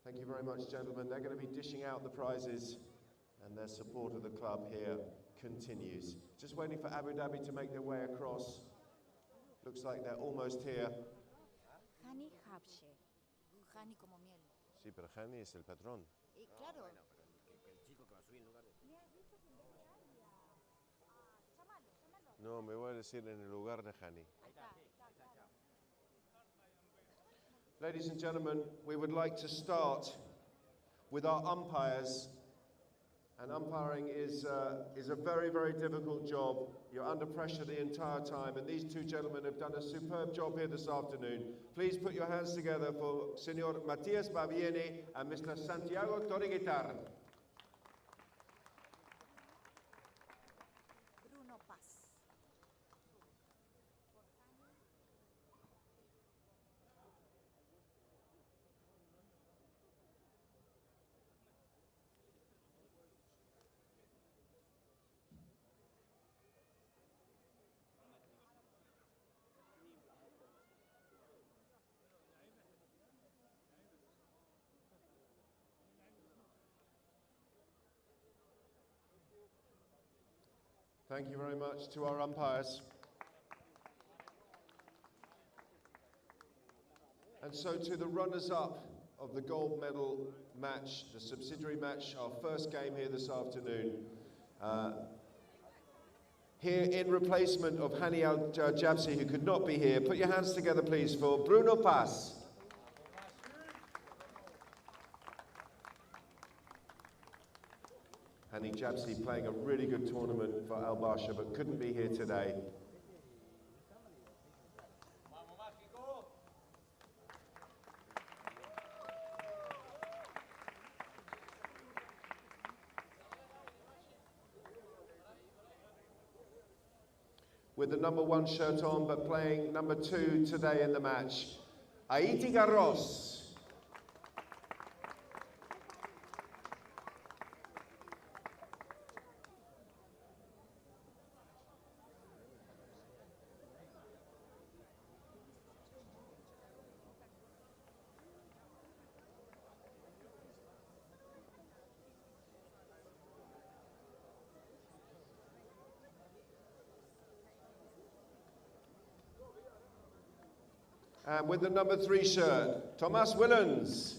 Thank you very much, gentlemen. They're going to be dishing out the prizes, and their support of the club here continues. Just waiting for Abu Dhabi to make their way across. Looks like they're almost here. Hani Habshe. Hani como miel. Sí, pero Hani es el patrón. Claro. No, me voy a decir en el lugar de Hani. Ladies and gentlemen, we would like to start with our umpires. And umpiring is a very, very difficult job. You're under pressure the entire time, and these two gentlemen have done a superb job here this afternoon. Please put your hands together for Senor Matias Babieni and Mr. Santiago Toriguitar. Bruno Paz. Thank you very much to our umpires. And so to the runners-up of the gold medal match, the subsidiary match, our first game here this afternoon. Here in replacement of Hani Al-Jabsi, who could not be here, put your hands together please for Bruno Paz. Hani Jabsi playing a really good tournament for Al Barsha, but couldn't be here today. With the number 1 shirt on, but playing number 2 today in the match, Aiti Garros. And with the number 3 shirt, Thomas Willens.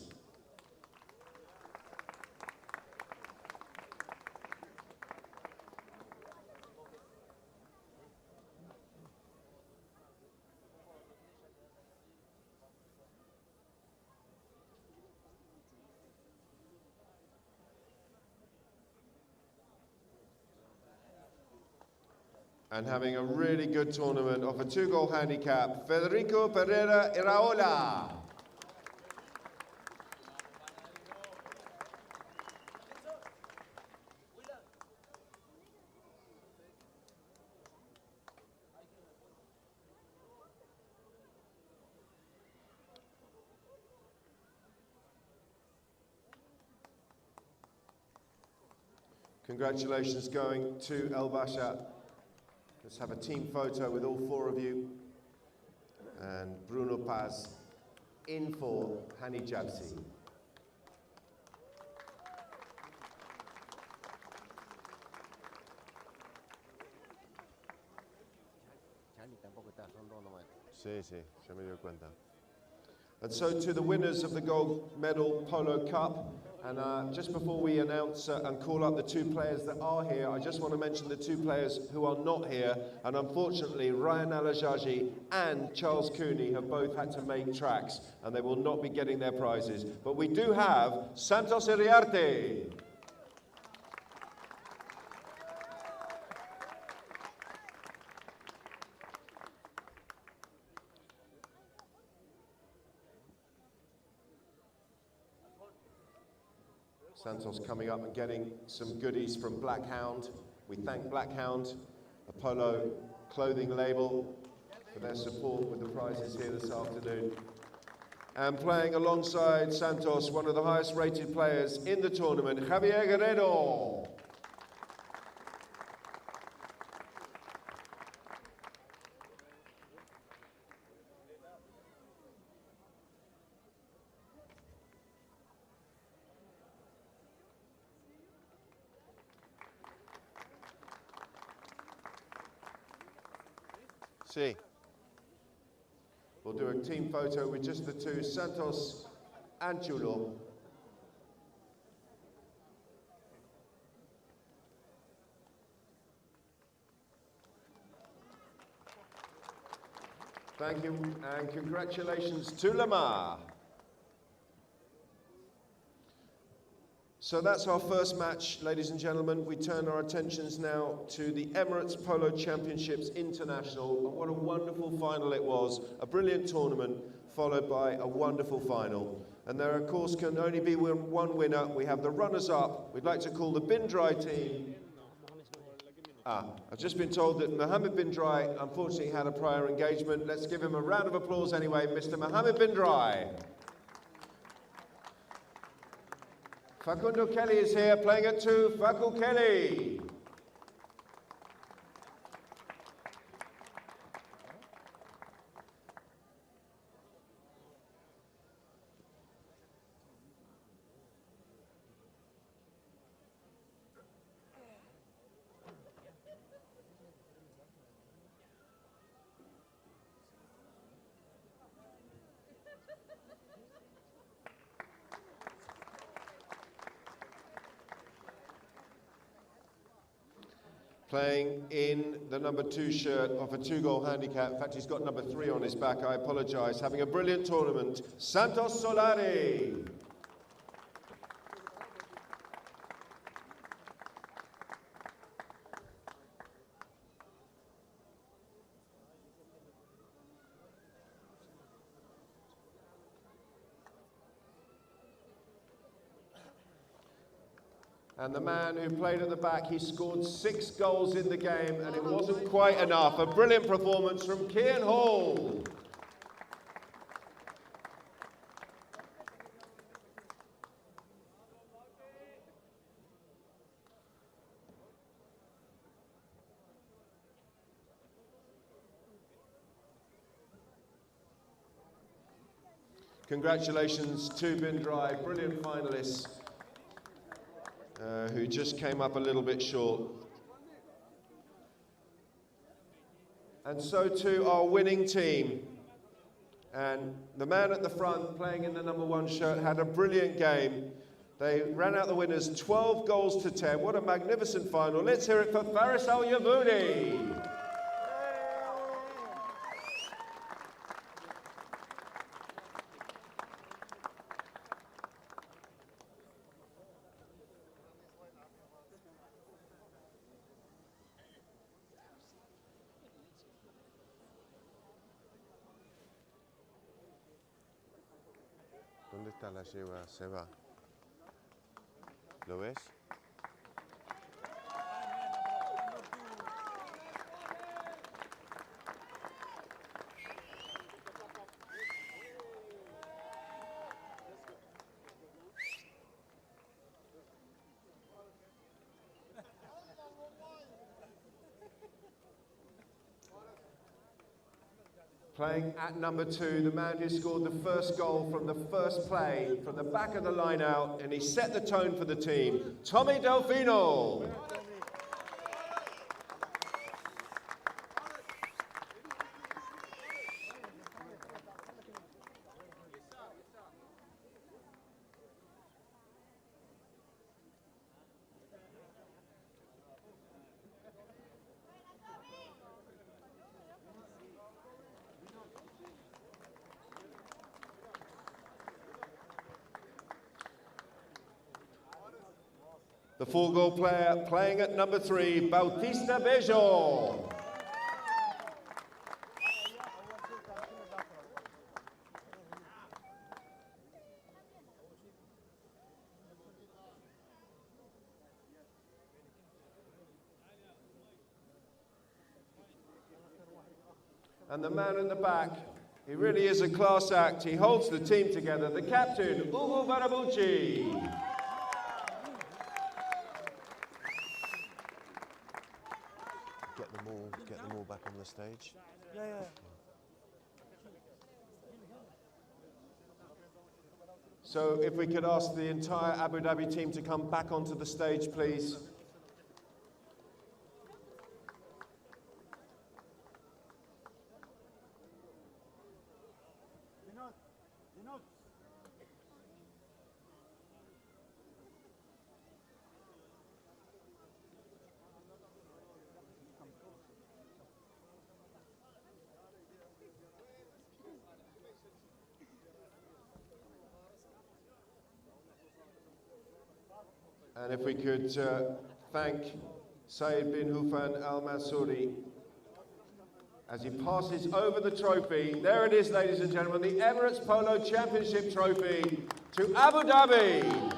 And having a really good tournament off a 2-goal handicap, Federico Pereira Iraola. Congratulations going to El Basha. Let's have a team photo with all 4 of you. And Bruno Paz in for Hani Jabsi. Sí, sí, se me dio cuenta. And so to the winners of the gold medal Polo Cup, and just before we announce and call up the 2 players that are here, I just want to mention the 2 players who are not here, and unfortunately Ryan Alajaji and Charles Cooney have both had to make tracks, and they will not be getting their prizes. But we do have Santos Iriarte. Santos coming up and getting some goodies from Black Hound. We thank Black Hound, a Polo clothing label, for their support with the prizes here this afternoon. And playing alongside Santos, one of the highest rated players in the tournament, Javier Guerrero. See. We'll do a team photo with just the two, Santos and Chulo. Thank you and congratulations to Lamar. So that's our first match, ladies and gentlemen. We turn our attentions now to the Emirates Polo Championships International. And what a wonderful final it was. A brilliant tournament followed by a wonderful final. And there, of course, can only be one winner. We have the runners-up. We'd like to call the Drai team. I've just been told that Mohammed bin Drai unfortunately had a prior engagement. Let's give him a round of applause anyway, Mr. Mohammed bin Drai. Facundo Kelly is here, playing at 2, Facu Kelly. Playing in the number 2 shirt of a 2-goal handicap. In fact, he's got number 3 on his back. I apologise. Having a brilliant tournament, Santos Solari. And the man who played at the back, he scored 6 goals in the game, and it wasn't quite enough. A brilliant performance from Kian Hall. Congratulations to bin Drai, brilliant finalists. Who just came up a little bit short. And so too our winning team. And the man at the front playing in the number 1 shirt had a brilliant game. They ran out the winners 12 goals to 10. What a magnificent final. Let's hear it for Faris Al-Yavouni. ¿Dónde está la yegua? Se va. ¿Lo ves? Playing at number 2, the man who scored the first goal from the first play, from the back of the line out, and he set the tone for the team, Tommy Delfino. The 4-goal player playing at number 3, Bautista Bejo. And the man in the back, he really is a class act. He holds the team together. The captain, Ugo Barabucci. Get them all back on the stage. Yeah. So if we could ask the entire Abu Dhabi team to come back onto the stage, please. And if we could thank Saeed bin Hufan Al Mansouri as he passes over the trophy. There it is, ladies and gentlemen, the Emirates Polo Championship trophy to Abu Dhabi.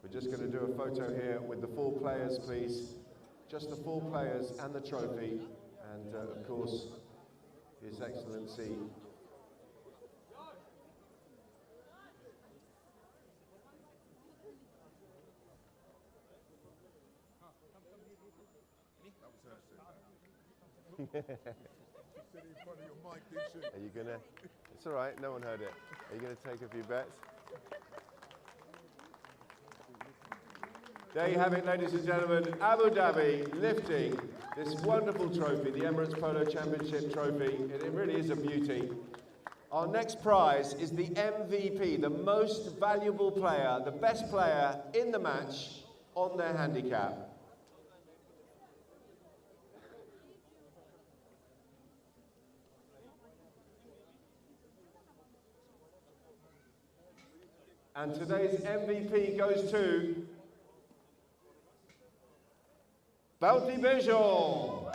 We're just going to do a photo here with the 4 players, please. Just the 4 players and the trophy, and of course, His Excellency. Are you gonna? It's all right. No one heard it. Are you gonna take a few bets? There you have it, ladies and gentlemen. Abu Dhabi lifting this wonderful trophy, the Emirates Polo Championship trophy. It really is a beauty. Our next prize is the MVP, the most valuable player, the best player in the match on their handicap. And today's MVP goes to Bauti Bejon.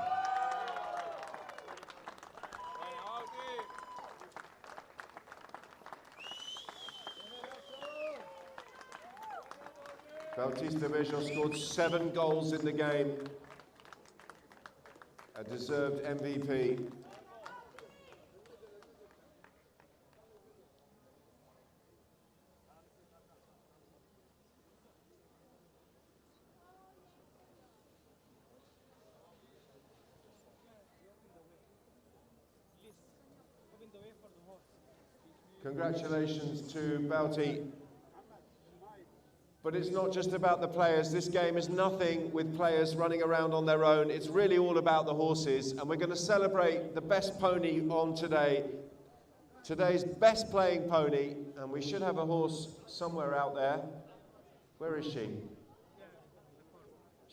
Bautista Bejon scored 7 goals in the game. A deserved MVP. Congratulations to Bauti. But it's not just about the players. This game is nothing with players running around on their own. It's really all about the horses. And we're going to celebrate the best pony on today. Today's best playing pony. And we should have a horse somewhere out there. Where is she?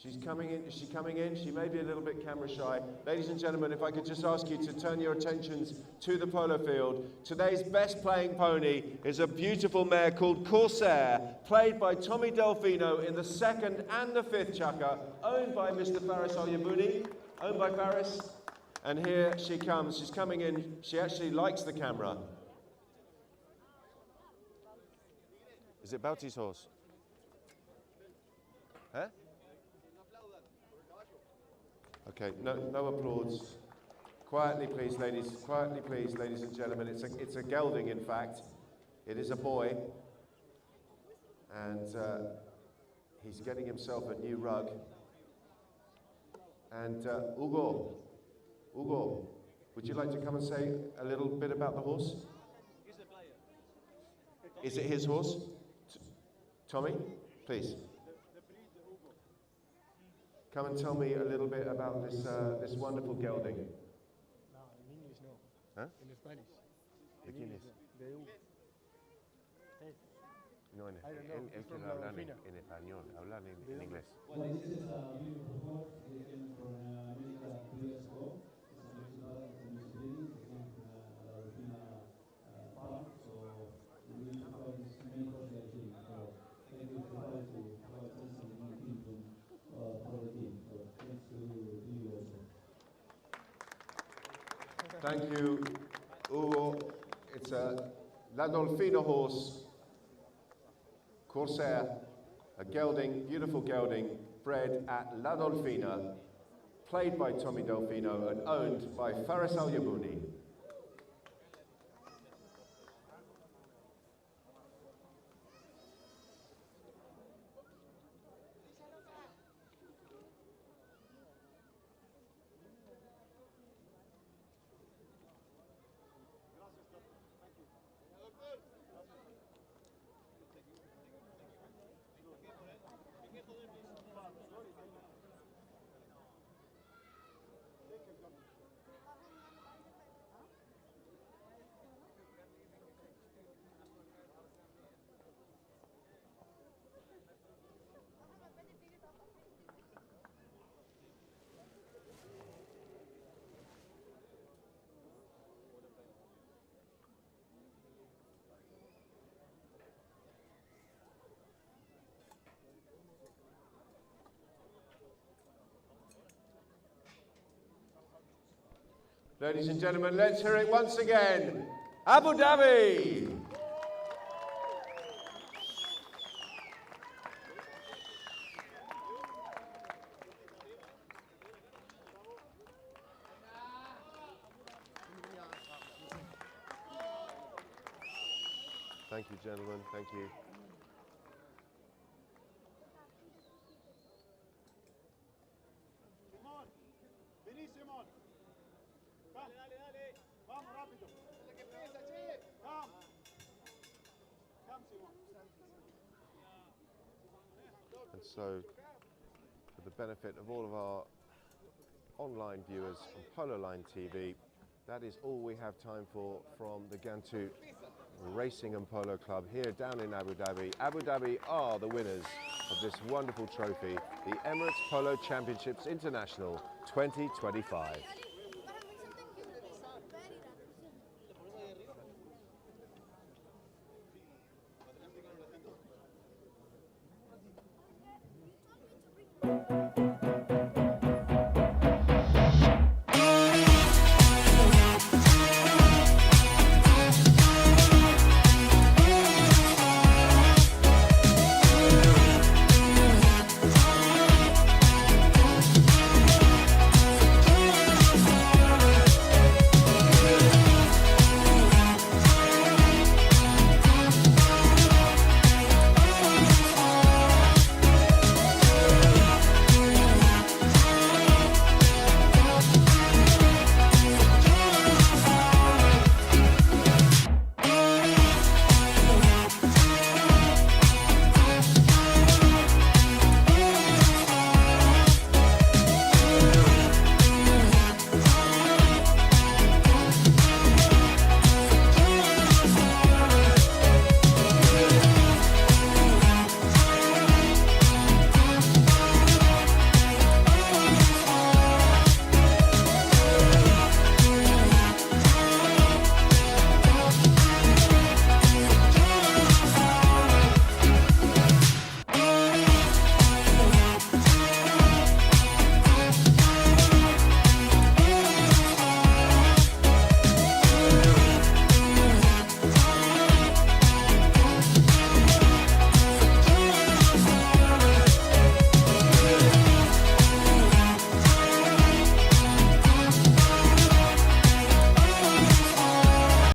She's coming in. Is she coming in? She may be a little bit camera shy. Ladies and gentlemen, if I could just ask you to turn your attentions to the polo field. Today's best playing pony is a beautiful mare called Corsair, played by Tommy Delfino in the 2nd and the 5th chukka, owned by Mr. Faris Al-Yabouni, owned by Faris. And here she comes. She's coming in. She actually likes the camera. Is it Bauti's horse? Huh? Okay, no applause. Quietly, please, ladies. Quietly, please, ladies and gentlemen. It's a gelding, in fact. It is a boy, and he's getting himself a new rug. And Ugo, would you like to come and say a little bit about the horse? He's the player. Is it his horse? Tommy, please. Come and tell me a little bit about this wonderful gelding. No, in English no. Huh? In Spanish. ¿De quién es? De Hugo. No, I don't know. él He's from quiere hablar Laurofina. en español, hablar en inglés. Well, this is a beautiful horse. They came from America 2 years ago. It's a mixed breed. They came from Laurofina farm. So we find this main horse like him. So thank you for to provide us a new team for the team. So thanks to you also. Thank you, Hugo. It's a Landolfino horse Corsair, a gelding, beautiful gelding, bred at La Dolfina, played by Tommy Delfino and owned by Faris Al Yabouni. Ladies and gentlemen, let's hear it once again. Abu Dhabi! Thank you, gentlemen. Thank you. And so, for the benefit of all of our online viewers on Polo Line TV, that is all we have time for from the Ghantoot Racing and Polo Club here down in Abu Dhabi. Abu Dhabi are the winners of this wonderful trophy, the Emirates Polo Championships International 2025.